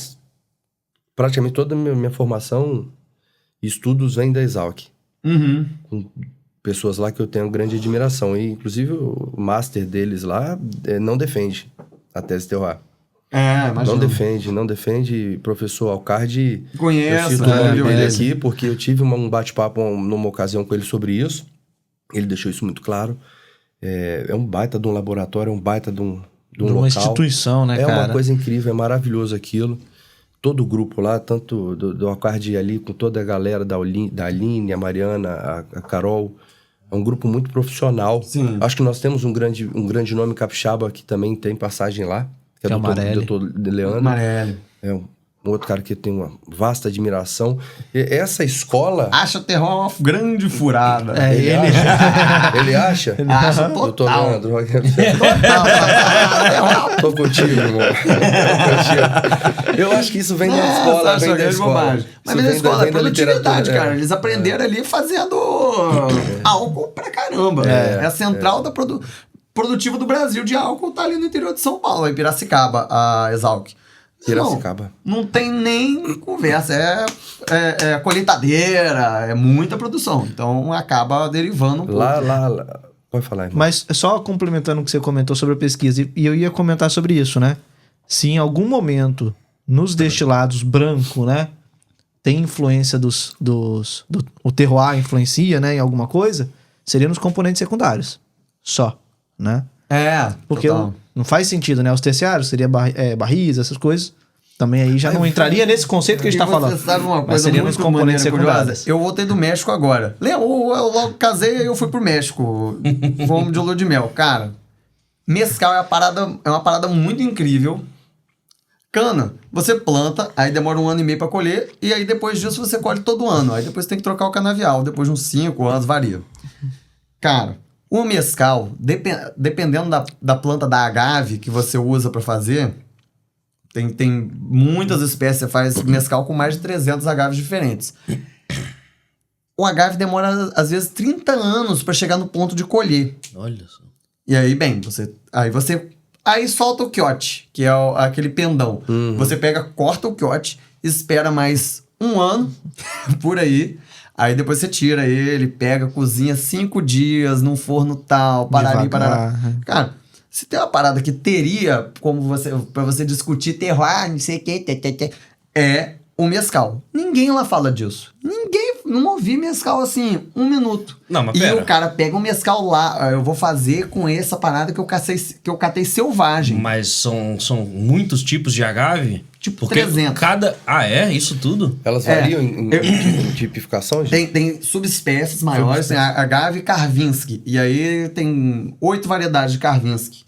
praticamente toda a minha formação e estudos vem da Exalc. Uhum. Com pessoas lá que eu tenho grande admiração. E, inclusive, o master deles lá não defende a tese terroir. Não defende. Professor Alcardi, Conheço, eu cito o nome viu, dele esse. aqui, porque eu tive um bate-papo numa ocasião com ele sobre isso. Ele deixou isso muito claro. É um baita de um laboratório, é um baita de um De local. uma instituição, né, É cara? uma coisa incrível, é maravilhoso aquilo. Todo o grupo lá, tanto do Alcardi ali, com toda a galera da Aline, a Mariana, a Carol, é um grupo muito profissional. Sim. Acho que nós temos um grande nome capixaba que também tem passagem lá, que é Que é o o Marelli. doutor Leandro. Marelli. É um outro cara que tem uma vasta admiração. E essa escola... Acha terror uma grande furada. É, ele... Ele acha? Acha Doutor total. Leandro. Total. Tô contigo, irmão. Tô contigo. Eu acho que isso vem da escola, Acha vem da grande escola. bobagem. Mas Isso vem da escola, é vem da produtividade, literatura, cara. Eles aprenderam ali fazendo álcool pra caramba. É a central da produtiva do Brasil de álcool, tá ali no interior de São Paulo, em Piracicaba, a Exalc. Piracicaba. Não tem nem conversa. É colheitadeira, é muita produção. Então acaba derivando um pouco. Lá. Pode falar, irmão. Mas só complementando o que você comentou sobre a pesquisa, e eu ia comentar sobre isso, né? Se em algum momento nos destilados branco, né, tem influência o terroir influencia, né, em alguma coisa, seria nos componentes secundários. Só, né? Porque total. não faz sentido, né? Os terciários seria barris, essas coisas. Também aí já não entraria nesse conceito que a gente tá falando. Você sabe uma Mas coisa seria muito nos componentes maneira, curiosa? secundários. Eu voltei do México agora. Eu logo casei e eu fui pro México. Fomos de lua de mel. Cara, mescal é uma parada muito incrível. Cana, você planta, aí demora 1 ano e meio pra colher, e aí depois disso você colhe todo ano. Aí depois tem que trocar o canavial, depois de uns 5 anos, varia. Cara, o mescal, dependendo da planta da agave que você usa pra fazer, tem muitas espécies, você faz mescal com mais de 300 agaves diferentes. O agave demora, às vezes, 30 anos pra chegar no ponto de colher. Olha só. E aí, bem, aí solta o quiote, que é aquele pendão. Você corta o quiote, espera mais 1 ano, por aí depois você tira ele, pega, cozinha 5 dias num forno tal, parari. Cara, se tem uma parada que teria pra você discutir terroir, não sei o que, é o mescal. Ninguém lá fala disso. Não ouvi mescal assim, 1 minuto. Não, mas e pera. o cara pega um mescal lá, eu vou fazer com essa parada que eu catei selvagem. Mas são muitos tipos de agave? Tipo, Porque 300. Isso tudo? Elas variam em tipificação, gente? Tem subespécies maiores, tem a agave Karvinsky. E aí tem 8 variedades de Karvinsky.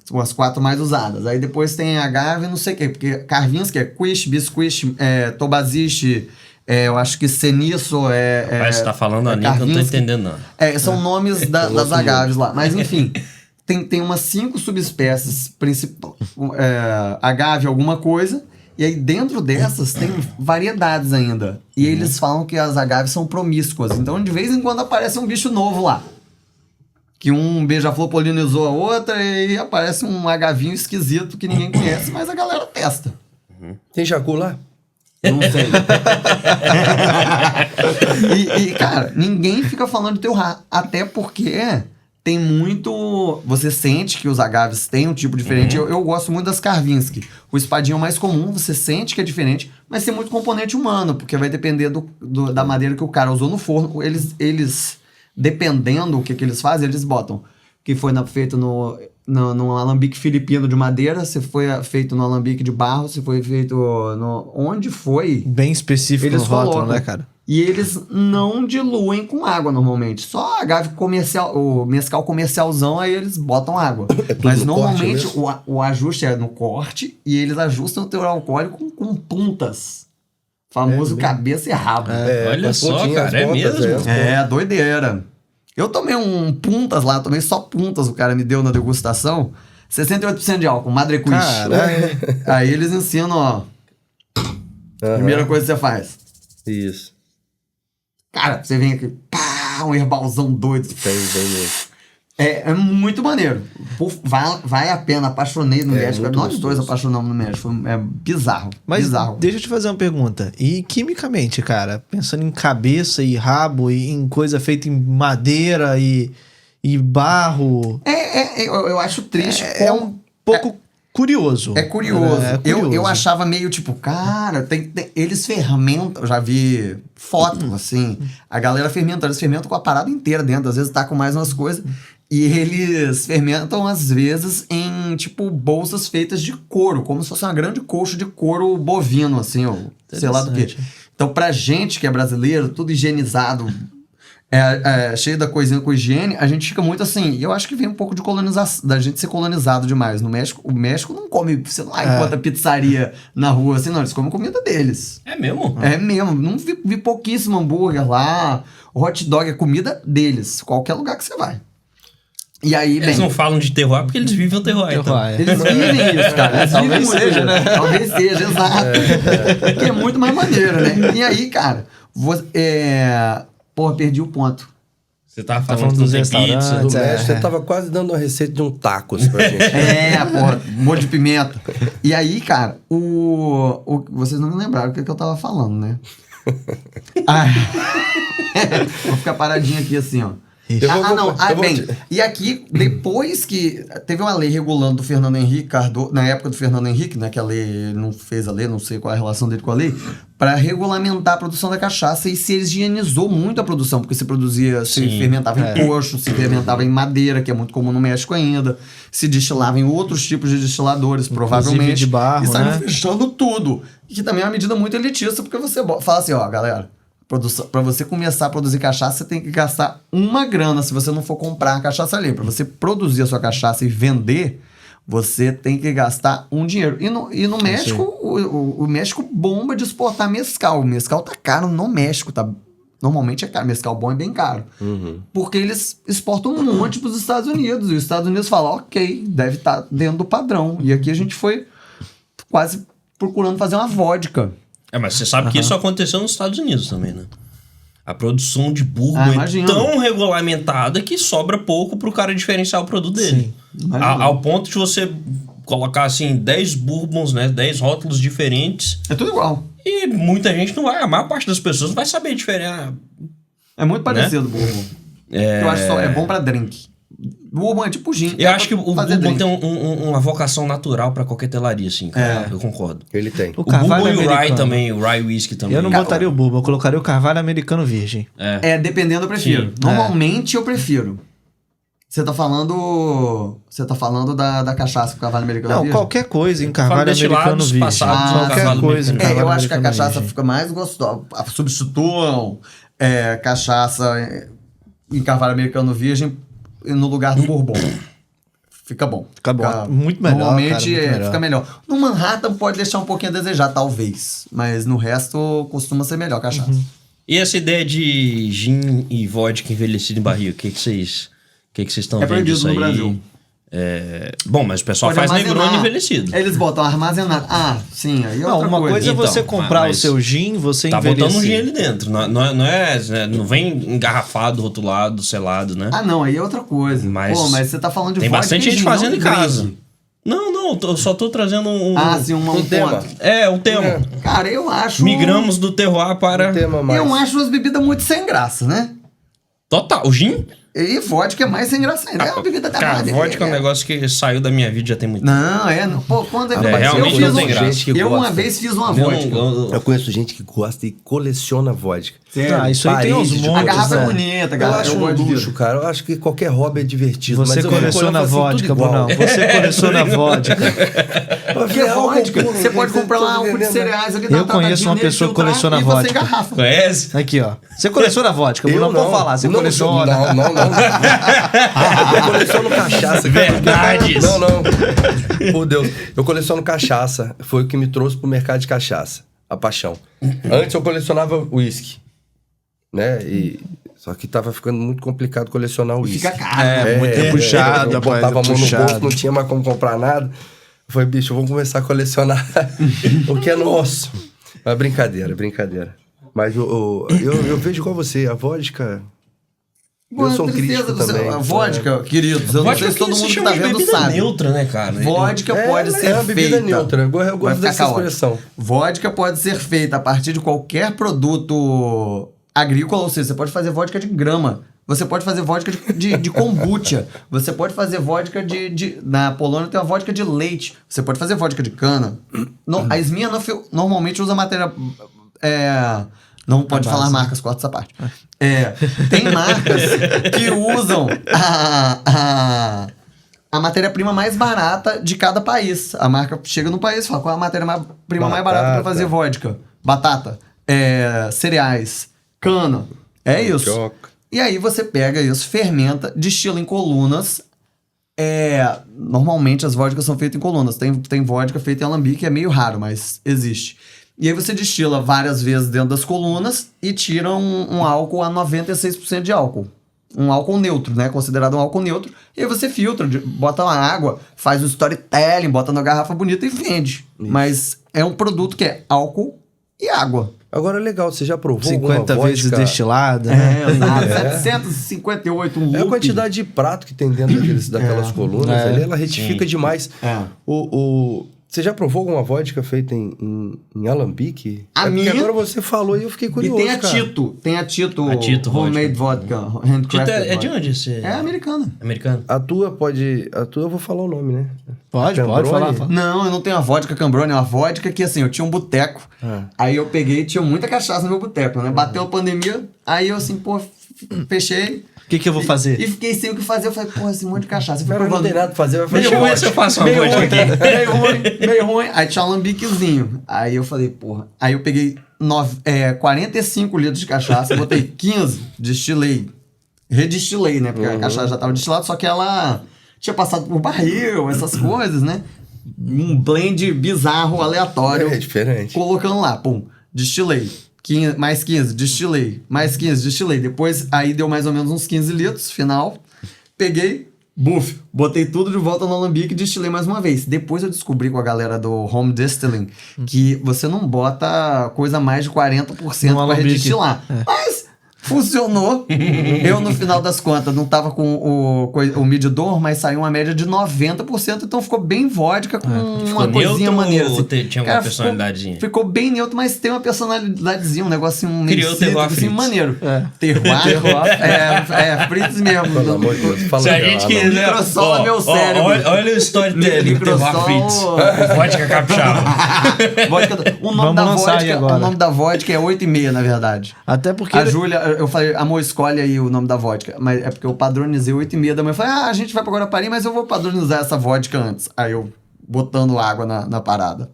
São as 4 mais usadas. Aí depois tem agave não sei o quê, porque Karvinsky é Quiche, Bisquiche, Tobaziche, eu acho que Ceniço Mas você tá falando a língua que eu não tô Karvinsky. entendendo, não. São nomes das agaves lá. Mas enfim, tem umas 5 subespécies principais. Agave alguma coisa. E aí dentro dessas tem variedades ainda. E eles falam que as agaves são promíscuas. Então de vez em quando aparece um bicho novo lá. Que um beija-flor polinizou a outra e aparece um agavinho esquisito que ninguém conhece, mas a galera testa. Tem jacu lá? Não sei. e, cara, ninguém fica falando de terroir. Até porque tem muito... Você sente que os agaves têm um tipo diferente. Eu gosto muito das Karvinsky. O espadinho é o mais comum, você sente que é diferente, mas tem muito componente humano, porque vai depender da madeira que o cara usou no forno. Eles dependendo do que eles fazem, eles botam. Que foi feito no alambique filipino de madeira, se foi feito no alambique de barro, se foi feito onde foi. Bem específico Eles no rótulo, colocam, né, cara? E eles não diluem com água normalmente. Só a agave comercial, o mescal comercialzão, aí eles botam água. Mas no normalmente corte o ajuste é no corte e eles ajustam o teor alcoólico com puntas. Famoso cabeça e rabo. Olha as só, pontinhas, cara, as é pontas, mesmo? É, doideira. Eu tomei um puntas lá, tomei só puntas, o cara me deu na degustação. 68% de álcool, Madrequiche. Caralho. Aí eles ensinam, ó. Aham. Primeira coisa que você faz. Isso. Cara, você vem aqui, pá, um herbalzão doido. Tem mesmo. É muito maneiro. Vai a pena, apaixonei no México. muito Nós dois gostoso. apaixonamos no México. É bizarro. Mas bizarro. deixa eu te fazer uma pergunta. E quimicamente, cara, pensando em cabeça e rabo e em coisa feita em madeira e barro, Eu acho triste. é um pouco curioso. É curioso. É curioso. Eu achava meio tipo, cara, eles fermentam. Eu já vi foto, assim. A galera fermenta, eles fermentam com a parada inteira dentro. Às vezes tá com mais umas coisas. E eles fermentam, às vezes, em, tipo, bolsas feitas de couro. Como se fosse uma grande colcha de couro bovino, assim, ou sei lá do que. Interessante. Então, pra gente que é brasileiro, tudo higienizado, cheio da coisinha com higiene, a gente fica muito assim. E eu acho que vem um pouco de colonização, da gente ser colonizado demais. No México, o México não come, você não encontra pizzaria na rua, assim, não. Eles comem comida deles. É mesmo? É mesmo. Não vi pouquíssimo hambúrguer lá. O hot dog é comida deles. Qualquer lugar que você vai. E aí, Eles bem... não falam de terroir porque eles vivem o terroir. Então. Eles vivem isso, cara. Eles Talvez vivem muito seja, isso. né? Talvez seja, exato. Que é muito mais maneiro, né? E aí, cara, porra, perdi o ponto. Você tava falando falando dos dos restaurantes, pizza. Do É. México, você tava quase dando uma receita de um tacos pra gente. Porra, molho de pimenta. E aí, cara, vocês não me lembraram o que eu tava falando, né? Vou ficar paradinho aqui assim, ó. E aqui, depois que teve uma lei regulando do Fernando Henrique Cardoso, na época do Fernando Henrique, né, que a lei, ele não fez a lei, não sei qual é a relação dele com a lei, para regulamentar a produção da cachaça, e se higienizou muito a produção, porque se produzia, se Sim. fermentava em coxo, se fermentava em madeira, que é muito comum no México ainda, se destilava em outros tipos de destiladores, provavelmente, de barro, e saiu né? fechando tudo, e que também é uma medida muito elitista, porque você fala assim, ó, galera, para você começar a produzir cachaça, você tem que gastar uma grana se você não for comprar a cachaça ali. Para você produzir a sua cachaça e vender, você tem que gastar um dinheiro. E no México, o México bomba de exportar mescal. O mescal tá caro no México, tá? Normalmente é caro. Mescal bom é bem caro. Porque eles exportam um monte para os Estados Unidos. E os Estados Unidos falam, ok, deve estar dentro do padrão. E aqui a gente foi quase procurando fazer uma vodka. Mas você sabe que isso aconteceu nos Estados Unidos também, né? A produção de bourbon é imagino. tão regulamentada que sobra pouco pro cara diferenciar o produto dele. Ao ponto de você colocar, assim, 10 bourbons, né? 10 rótulos diferentes. É tudo igual. E muita gente não vai. A maior parte das pessoas não vai saber diferenciar. É muito parecido o bourbon. Eu acho só é bom pra drink. O bourbon é tipo gin. Eu acho que o fazer bourbon drink. tem uma vocação natural pra coquetelaria, assim, cara. Eu concordo. Ele tem. O O bourbon carvalho e o rye americano. também, o rye whisky também. Eu não botaria o bourbon, eu colocaria o carvalho americano virgem. Dependendo eu prefiro. Sim. Normalmente eu prefiro. Você tá falando da cachaça com o cavalo americano Não, virgem? qualquer coisa em Fala carvalho destilados americano virgem. passados no Qualquer carvalho coisa em americano. carvalho Eu acho que a americano cachaça virgem. fica mais gostosa. Substituam cachaça em carvalho americano virgem no lugar do bourbon. Fica bom. Fica bom. Muito melhor, Normalmente cara, muito melhor. fica melhor. No Manhattan pode deixar um pouquinho a desejar, talvez. Mas no resto costuma ser melhor a cachaça. E essa ideia de gin e vodka envelhecido em barril, o que vocês estão É vendo proibido disso no aí? Brasil. Bom, mas o pessoal Pode faz armazenar. Negroni envelhecido. Eles botam armazenado. Sim, aí é Não, outra uma coisa é Então, você comprar mas o seu gin, você Tá envelhecer. botando um gin ali dentro. Não vem engarrafado, rotulado, selado, né? Não, aí é outra coisa. Mas Mas você tá falando de tem vodka bastante e gente gin, fazendo não em casa. drink. Não, eu só tô trazendo um Sim, um tema. ponto. um tema. Cara, eu acho... Migramos do terroir para... Um tema mais. Eu acho as bebidas muito sem graça, né? Total, o gin? E vodka é mais sem graça ainda. É uma bebida da Cara, madre, vodka é um negócio que saiu da minha vida já tem muito tempo. Não. Pô, quando realmente eu não tem graça. Gente que Eu uma gosta. vez fiz uma Eu vodka. Eu conheço gente que gosta e coleciona vodka. Sério. Isso aí tem uns Parede de- A montes, garrafa é né? bonita, Eu galera. acho um luxo, cara. Eu acho que qualquer hobby é divertido. Você mas eu fico coleciona olhando assim, vodka, tudo igual. Brunão. Você coleciona vodka. Porque é vodka. Você pode comprar um álcool de cereais ali, dar Eu uma conheço uma tratadinha nele, pessoa que filtrar coleciona e você vodka. engarrafa. Conhece? Aqui, ó. Você coleciona vodka, Eu Brunão, pode falar. Você Não, coleciona. Não. Eu coleciono cachaça. Verdades. Não. Por Deus. Eu coleciono cachaça. Foi o que me trouxe pro mercado de cachaça. A paixão. Antes eu colecionava uísque. Né? Só que tava ficando muito complicado colecionar uísque. Fica caro. muito puxado, Eu rapaz, botava a mão no puxado. bolso, não tinha mais como comprar nada. Eu falei, bicho, vamos começar a colecionar o que é nosso. Mas brincadeira. Mas eu vejo igual você, a vodka... Eu sou um crítico também. A vodka, queridos, eu não sei se todo mundo que tá vendo sabe. Neutra, né, cara? Vodka pode ser feita. É uma bebida neutra. Eu gosto dessa expressão. Vodka pode ser feita a partir de qualquer produto agrícola, ou seja, você pode fazer vodka de grama. Você pode fazer vodka de kombucha. Você pode fazer vodka na Polônia tem uma vodka de leite. Você pode fazer vodka de cana. A Esmia normalmente usa matéria... não pode falar marcas, corta essa parte. Tem marcas que usam a matéria-prima mais barata de cada país. A marca chega no país e fala qual é a matéria-prima mais barata para fazer vodka. Batata, cereais, cana. É isso. Choca. E aí você pega isso, fermenta, destila em colunas. Normalmente as vodkas são feitas em colunas. Tem vodka feita em alambique, é meio raro, mas existe. E aí você destila várias vezes dentro das colunas e tira um álcool a 96% de álcool. Um álcool neutro, né? Considerado um álcool neutro. E aí você filtra, bota uma água, faz o storytelling, bota na garrafa bonita e vende. Isso. Mas é um produto que é álcool e água. Agora, legal, você já provou 50 vezes vodka? Destilada, né? Exato. 758 É a quantidade de prato que tem dentro daquelas colunas ali, ela retifica demais. Você já provou alguma vodka feita em alambique? Minha... agora você falou e eu fiquei curioso, E tem a Tito Homemade Vodka. Handcrafted Tito é de onde? É americana. Americana. A tua eu vou falar o nome, né? Pode falar. Não, eu não tenho a vodka Cambrone, é uma vodka que assim, eu tinha um boteco, aí eu peguei, tinha muita cachaça no meu boteco, né? Bateu a pandemia, aí eu assim, fechei. O que eu vou fazer? E fiquei sem o que fazer. Eu falei, porra, esse monte de cachaça. Não tem nada pra fazer, vai fazer Meio ruim se eu faço uma vodka aqui. Meio ruim. Aí tinha um alambiquezinho. Aí eu falei, porra. Aí eu peguei 45 litros de cachaça, botei 15, destilei. Redestilei, né? Porque a cachaça já tava destilada, só que ela tinha passado por barril, essas coisas, né? Um blend bizarro, aleatório. É diferente. Colocando lá, pum, destilei. 15, mais 15, destilei. Mais 15, destilei. Depois, aí deu mais ou menos uns 15 litros, final. Peguei, botei tudo de volta no alambique e destilei mais uma vez. Depois eu descobri com a galera do Home Distilling que você não bota coisa mais de 40% para redestilar. Mas funcionou. Eu, no final das contas, não tava com o medidor, mas saiu uma média de 90%, então ficou bem vodka com uma coisinha maneira. Assim. Tinha uma personalidadezinha? Ficou bem neutro, mas tem uma personalidadezinha, um negocinho meio Criou terroir assim, Fritz. maneiro. Terroir. Fritz mesmo. Pelo amor de Deus, fala. Se a gente quiser... Microsola meu cérebro. Olha o storytelling do Terroir Fritz. Vodka capixaba. O nome da vodka é 8,5, na verdade. Até porque... A Júlia... Eu falei, amor, escolhe aí o nome da vodka. Mas é porque eu padronizei 8,5 da manhã. Eu falei, a gente vai pra Guarapari, mas eu vou padronizar essa vodka antes. Aí eu botando água na parada.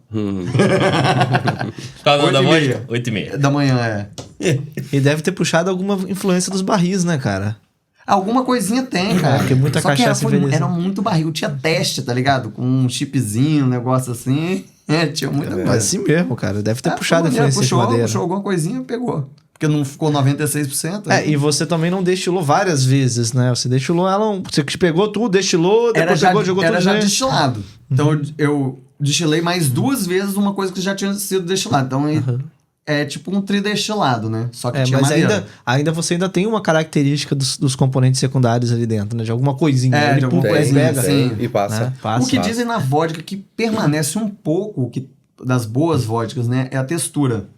Qual é o nome da vodka? 8,5. Da manhã, E deve ter puxado alguma influência dos barris, né, cara? Alguma coisinha tem, cara. Porque muita Só cachaça que envelheceu. era muito barril. Tinha teste, tá ligado? Com um chipzinho, um negócio assim. Tinha muita coisa. Mas assim mesmo, cara. Deve ter puxado a influência de madeira. Puxou alguma coisinha, pegou. Porque não ficou 96%. E você também não destilou várias vezes, né? Você destilou ela... Você pegou tudo, destilou, depois jogou tudo. Era já destilado. Então eu destilei mais 2 vezes uma coisa que já tinha sido destilada. Então é tipo um tridestilado, né? Só que tinha mas madeira. você ainda tem uma característica dos componentes secundários ali dentro, né? De alguma coisinha. De alguma coisinha, sim. E passa. Né? Passa. O que dizem na vodka que permanece um pouco das boas vodkas, né? É a textura.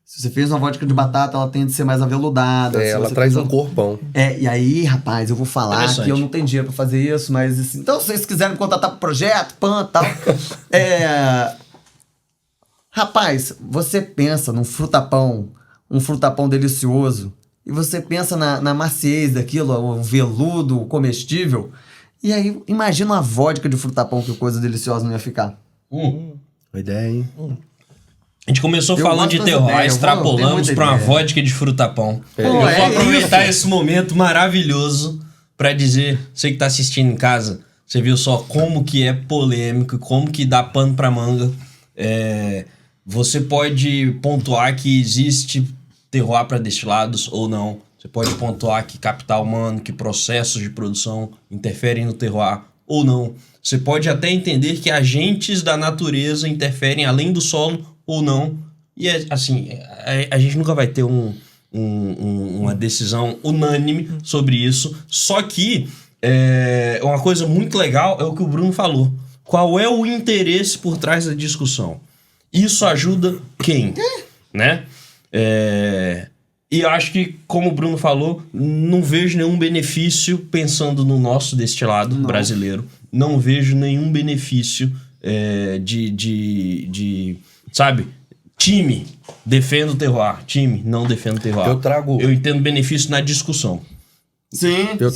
Se você fez uma vodka de batata, ela tende a ser mais aveludada. Ela traz um corpão. E aí, rapaz, eu vou falar que eu não tenho dinheiro pra fazer isso, mas assim, então se vocês quiserem me contratar pro projeto, pan, tal. Rapaz, você pensa num frutapão, um frutapão delicioso, e você pensa na maciez daquilo, o veludo, o comestível, e aí imagina uma vodka de frutapão, que coisa deliciosa não ia ficar. Boa ideia, hein? A gente começou falando de terroir, extrapolamos pra uma vodka de frutapão. Eu vou aproveitar esse momento maravilhoso pra dizer, você que tá assistindo em casa, você viu só como que é polêmico, como que dá pano pra manga. Você pode pontuar que existe terroir para destilados ou não. Você pode pontuar que capital humano, que processos de produção interferem no terroir ou não. Você pode até entender que agentes da natureza interferem além do solo ou não E, assim, a gente nunca vai ter uma decisão unânime sobre isso. Só que uma coisa muito legal é o que o Bruno falou. Qual é o interesse por trás da discussão? Isso ajuda quem? Né? E eu acho que, como o Bruno falou, não vejo nenhum benefício pensando no nosso destilado brasileiro. Não vejo nenhum benefício sabe? Time, defenda o terroir. Time, não defenda o terroir. Eu entendo benefício na discussão. Sim, eu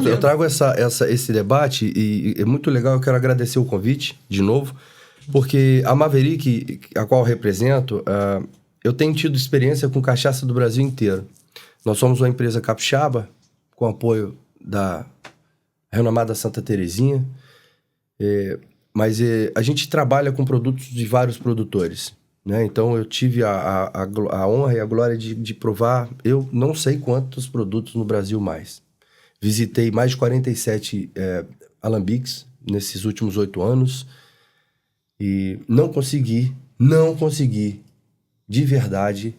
eu trago esse debate e é muito legal. Eu quero agradecer o convite de novo, porque a Maverick, a qual eu represento, eu tenho tido experiência com cachaça do Brasil inteiro. Nós somos uma empresa capixaba, com apoio da renomada Santa Terezinha, mas a gente trabalha com produtos de vários produtores, né? Então eu tive a honra e a glória de provar, eu não sei quantos produtos no Brasil mais. Visitei mais de 47 alambiques nesses últimos 8 anos e não consegui de verdade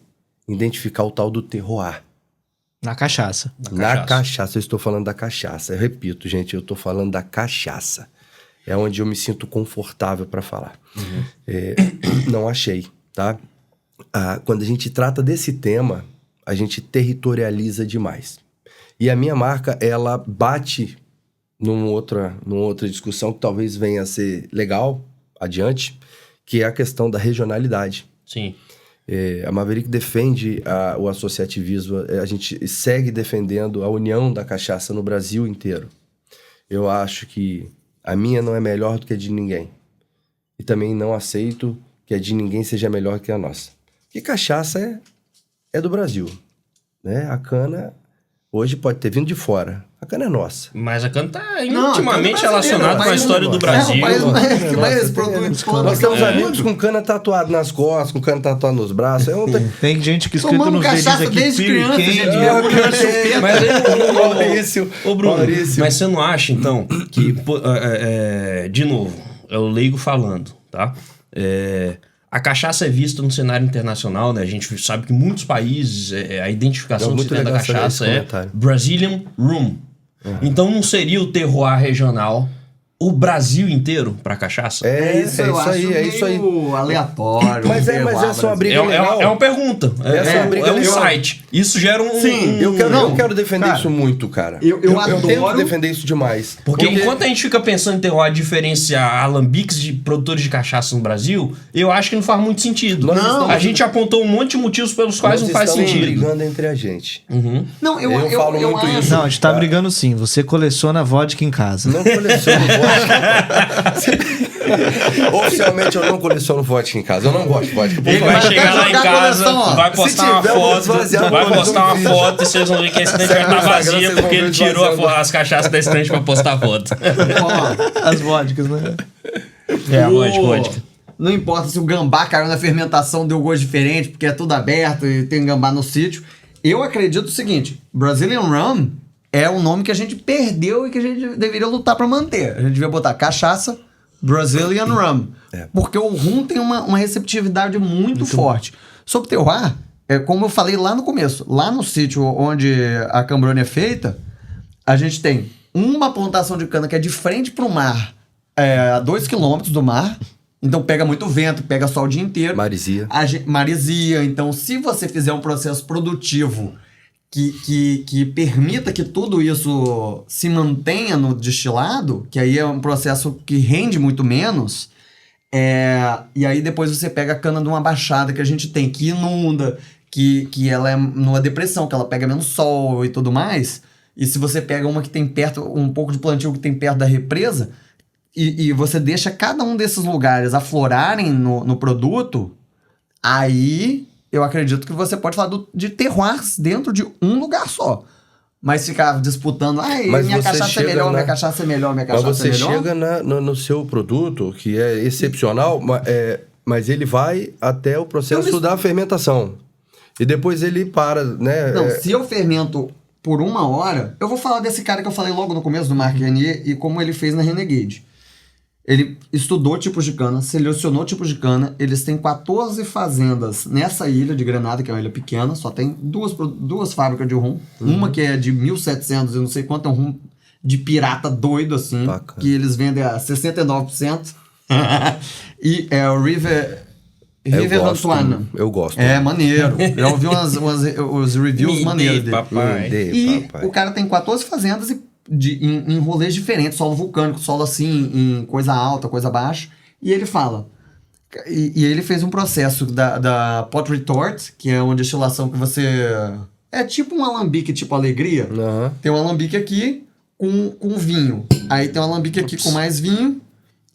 identificar o tal do terroir. Na cachaça. Na cachaça, eu estou falando da cachaça. Eu repito, gente, eu estou falando da cachaça. É onde eu me sinto confortável para falar. Não achei, tá? Quando a gente trata desse tema, a gente territorializa demais. E a minha marca, ela bate numa outra discussão que talvez venha a ser legal adiante, que é a questão da regionalidade. Sim. A Maverick defende o associativismo, a gente segue defendendo a união da cachaça no Brasil inteiro. Eu acho que a minha não é melhor do que a de ninguém. E também não aceito que a de ninguém seja melhor que a nossa. Porque cachaça é do Brasil, né? A cana hoje pode ter vindo de fora. A cana é nossa. Mas a cana está intimamente relacionada com a história do Brasil. Nós temos amigos com cana tatuado nas costas, com cana tatuado nos braços. Tem gente que escrito nos dedos aqui, desde criança, Maurício, mas você não acha, então, que... de novo, é o leigo falando, tá? A cachaça é vista no cenário internacional, né? A gente sabe que muitos países, a identificação que se tem da cachaça é Brazilian Rum. Então não seria o terroir regional o Brasil inteiro pra cachaça? É isso aí. Aleatório. Mas essa é uma briga legal. É uma pergunta. É um insight. Isso gera um... Sim, eu quero defender isso muito, cara. Eu tento defender isso demais. Porque enquanto a gente fica pensando em terroir diferenciar alambiques de produtores de cachaça no Brasil, eu acho que não faz muito sentido. A gente apontou um monte de motivos pelos quais não faz sentido. Nós estamos brigando entre a gente. Não, eu falo muito isso. Não, a gente tá brigando sim. Você coleciona vodka em casa. Não coleciono vodka. Oficialmente eu não coleciono vodka em casa. Eu não gosto de vodka. Ele vai chegar lá em casa, vai postar uma foto e vocês vão ver que a estante vai estar vazia porque ele tirou as cachaças da estante pra postar a foto. As vodkas, né? Vodka. Não importa se o gambá caiu na fermentação, deu gosto diferente, porque é tudo aberto e tem gambá no sítio. Eu acredito o seguinte, Brazilian Rum é um nome que a gente perdeu e que a gente deveria lutar pra manter. A gente devia botar cachaça, Brazilian Rum. Porque o rum tem uma receptividade muito forte. Sobre o terroir, como eu falei lá no começo, lá no sítio onde a Cambrone é feita, a gente tem uma plantação de cana que é de frente pro mar, a 2 quilômetros do mar. Então pega muito vento, pega sol o dia inteiro. Maresia. Então, se você fizer um processo produtivo que permita que tudo isso se mantenha no destilado, que aí é um processo que rende muito menos, e aí depois você pega a cana de uma baixada que a gente tem, que inunda, que ela é numa depressão, que ela pega menos sol e tudo mais, e se você pega uma que tem perto, um pouco de plantio que tem perto da represa, e você deixa cada um desses lugares aflorarem no produto, aí eu acredito que você pode falar de terroirs dentro de um lugar só. Mas ficar disputando, minha cachaça é melhor, minha cachaça é melhor, minha cachaça é melhor. Mas você chega no seu produto, que é excepcional, mas ele vai até o processo da fermentação. E depois ele para, né? Não, se eu fermento por 1 hora, eu vou falar desse cara que eu falei logo no começo do Marc Renier e como ele fez na Renegade. Ele estudou tipos de cana, selecionou tipos de cana. Eles têm 14 fazendas nessa ilha de Grenada, que é uma ilha pequena. Só tem duas fábricas de rum. Uma que é de 1700 e não sei quanto, é um rum de pirata doido, assim. Bacana. Que eles vendem a 69%. E é o River Antoine. Eu gosto. É maneiro. Eu ouvi os reviews Me maneiros dê, dele. papai. E o cara tem 14 fazendas em rolês diferentes, solo vulcânico, solo assim, em coisa alta, coisa baixa. E ele fala. E ele fez um processo da pot retort, que é uma destilação que você. É tipo um alambique, tipo alegria. Aham. Tem um alambique aqui com vinho. Aí tem um alambique aqui com mais vinho.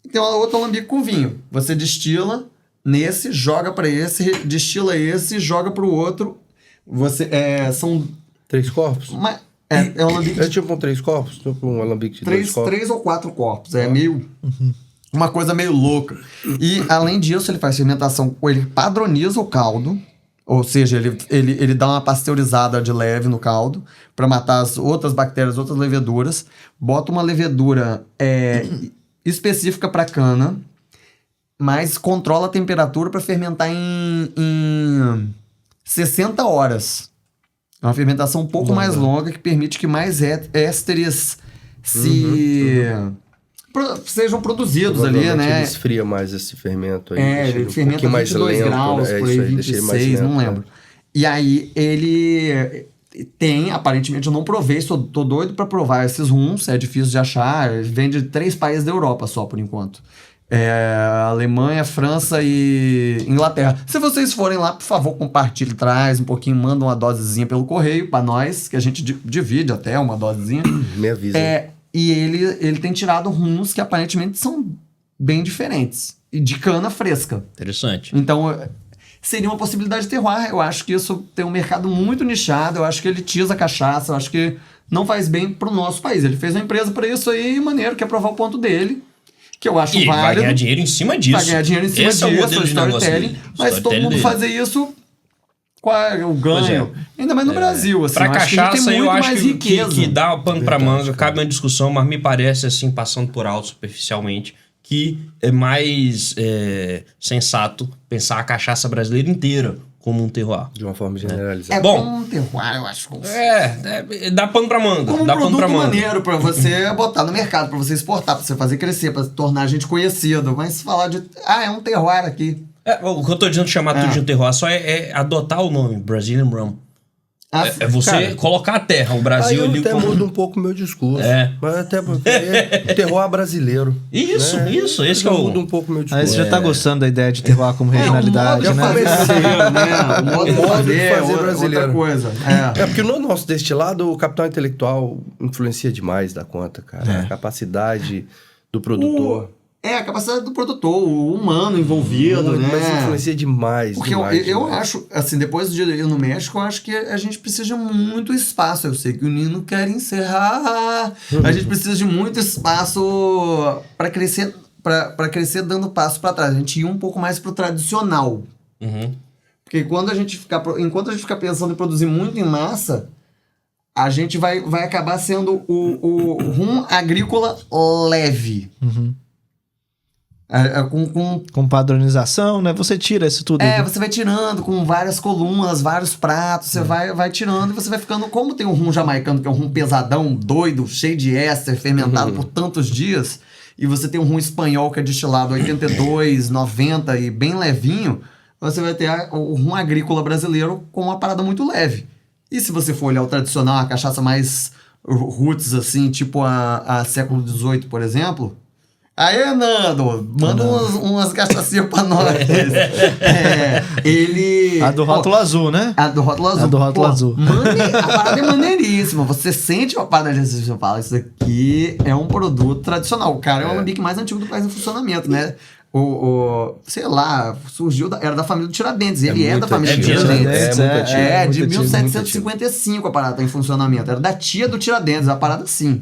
E tem outro alambique com vinho. Você destila nesse, joga pra esse, destila esse, joga pro outro. São 3 corpos? É um alambique É de tipo um 3 corpos? Tipo um alambique de 2 corpos? 3 ou 4 corpos. É meio. Uma coisa meio louca. E, além disso, ele faz fermentação. Ele padroniza o caldo. Ou seja, ele dá uma pasteurizada de leve no caldo para matar as outras bactérias, outras leveduras. Bota uma levedura específica para cana, mas controla a temperatura para fermentar em 60 horas. É uma fermentação um pouco mais longa que permite que mais ésteres sejam produzidos ali, Provavelmente né? ele esfria mais esse fermento aí. Ele deixa fermenta 22 graus, né? por Isso aí, deixa ele mais 26, não lento, lembro. E aí ele tem, aparentemente eu não provei, tô doido pra provar esses rums, é difícil de achar, vende de 3 países da Europa só por enquanto. Alemanha, França e Inglaterra. Se vocês forem lá, por favor, compartilhe, traz um pouquinho, manda uma dosezinha pelo correio pra nós, que a gente divide até uma dosezinha. Me avisa. E ele tem tirado rums que aparentemente são bem diferentes. E de cana fresca. Interessante. Então, seria uma possibilidade de terroir. Eu acho que isso tem um mercado muito nichado. Eu acho que elitiza a cachaça. Eu acho que não faz bem pro nosso país. Ele fez uma empresa para isso aí, maneiro, quer provar o ponto dele. Que eu acho E válido. vai ganhar dinheiro em cima disso. Vai ganhar dinheiro em cima Esse disso, é o modelo de negócio storytelling. dele. Mas se todo mundo fazer isso, qual é o ganho? Ainda mais no Brasil, assim. Pra eu acho que a gente cachaça, tem eu muito acho mais que riqueza. dá o pano pra manga, cabe uma discussão, mas me parece, assim, passando por alto superficialmente, que é mais sensato pensar a cachaça brasileira inteira como um terroir. De uma forma generalizada. Bom. Como um terroir, eu acho. Dá pano pra manga. Como um dá pano pra produto manga. maneiro pra você botar no mercado, pra você exportar, pra você fazer crescer, pra tornar a gente conhecido. Mas falar de... é um terroir aqui. O que eu tô dizendo de chamar tudo de um terroir só é adotar o nome, Brazilian Rum. É você cara, colocar a terra, o Brasil Aí eu ali... até mudo um pouco o meu discurso. Mas até porque é terroir brasileiro. Isso, esse que é eu o... mudo um pouco o meu discurso. Aí você já tá gostando da ideia de terroir como regionalidade, o modo né? de fazer, né? O modo de fazer brasileiro. outra coisa. É porque no nosso destilado o capital intelectual influencia demais da conta, cara. A capacidade do produtor. A capacidade do produtor, o humano envolvido, né? Mas influencia demais. Porque demais, eu demais. acho, assim, depois de ir no México, eu acho que a gente precisa de muito espaço. Eu sei que o Nino quer encerrar. A gente precisa de muito espaço para crescer, para crescer dando passo para trás. A gente ir um pouco mais pro tradicional. Porque enquanto a gente ficar pensando em produzir muito em massa, a gente vai acabar sendo o rum agrícola leve. Com padronização, né? Você tira isso tudo. Você vai tirando com várias colunas, vários pratos, você vai tirando e você vai ficando... Como tem um rum jamaicano, que é um rum pesadão, doido, cheio de éster, fermentado por tantos dias, e você tem um rum espanhol que é destilado 82, 90 e bem levinho, você vai ter o rum agrícola brasileiro com uma parada muito leve. E se você for olhar o tradicional, a cachaça mais roots, assim, tipo a século XVIII, por exemplo... Aí, Nando, manda umas cachaçinhas pra nós. A do rótulo azul, né? A do rótulo azul. A do rótulo azul. A parada é maneiríssima. Você sente uma parada de você fala, isso aqui é um produto tradicional. O cara é o alambique mais antigo do país em funcionamento, né? Sei lá, surgiu, era da família do Tiradentes. Ele é da família do Tiradentes. De 1755 a parada tá em funcionamento. Era da tia do Tiradentes, a parada sim.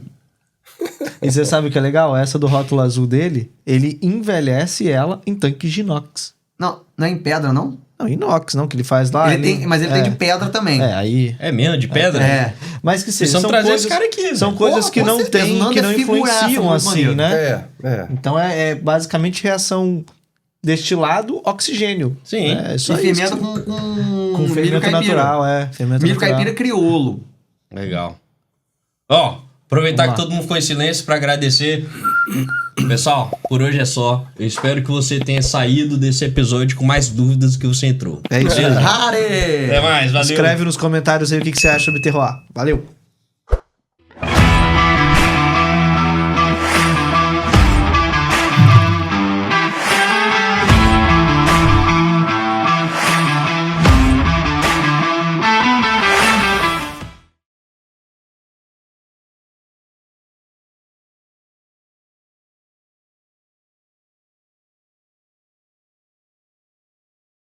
E você sabe o que é legal? Essa do rótulo azul dele, ele envelhece ela em tanques de inox. Não é em pedra, não? Não, inox, não, que ele faz lá. Mas ele tem de pedra também. Aí... É mesmo, de pedra? É. Mas que seja, Precisamos são trazer coisas, esse cara aqui, são velho. coisas Porra, que com não certeza, tem, que não figuraça, influenciam muito assim, maneiro. né? É. Então é basicamente reação destilado, oxigênio. Sim. É só E isso. fermenta com Com fermento caipira. natural, fermento Milho natural. caipira crioulo. Legal. Ó, aproveitar Vamos que lá. todo mundo ficou em silêncio pra agradecer. Pessoal, por hoje é só. Eu espero que você tenha saído desse episódio com mais dúvidas do que você entrou. É isso aí. Beleza? Hare! Até mais, valeu. Escreve nos comentários aí o que você acha sobre terroir. Valeu!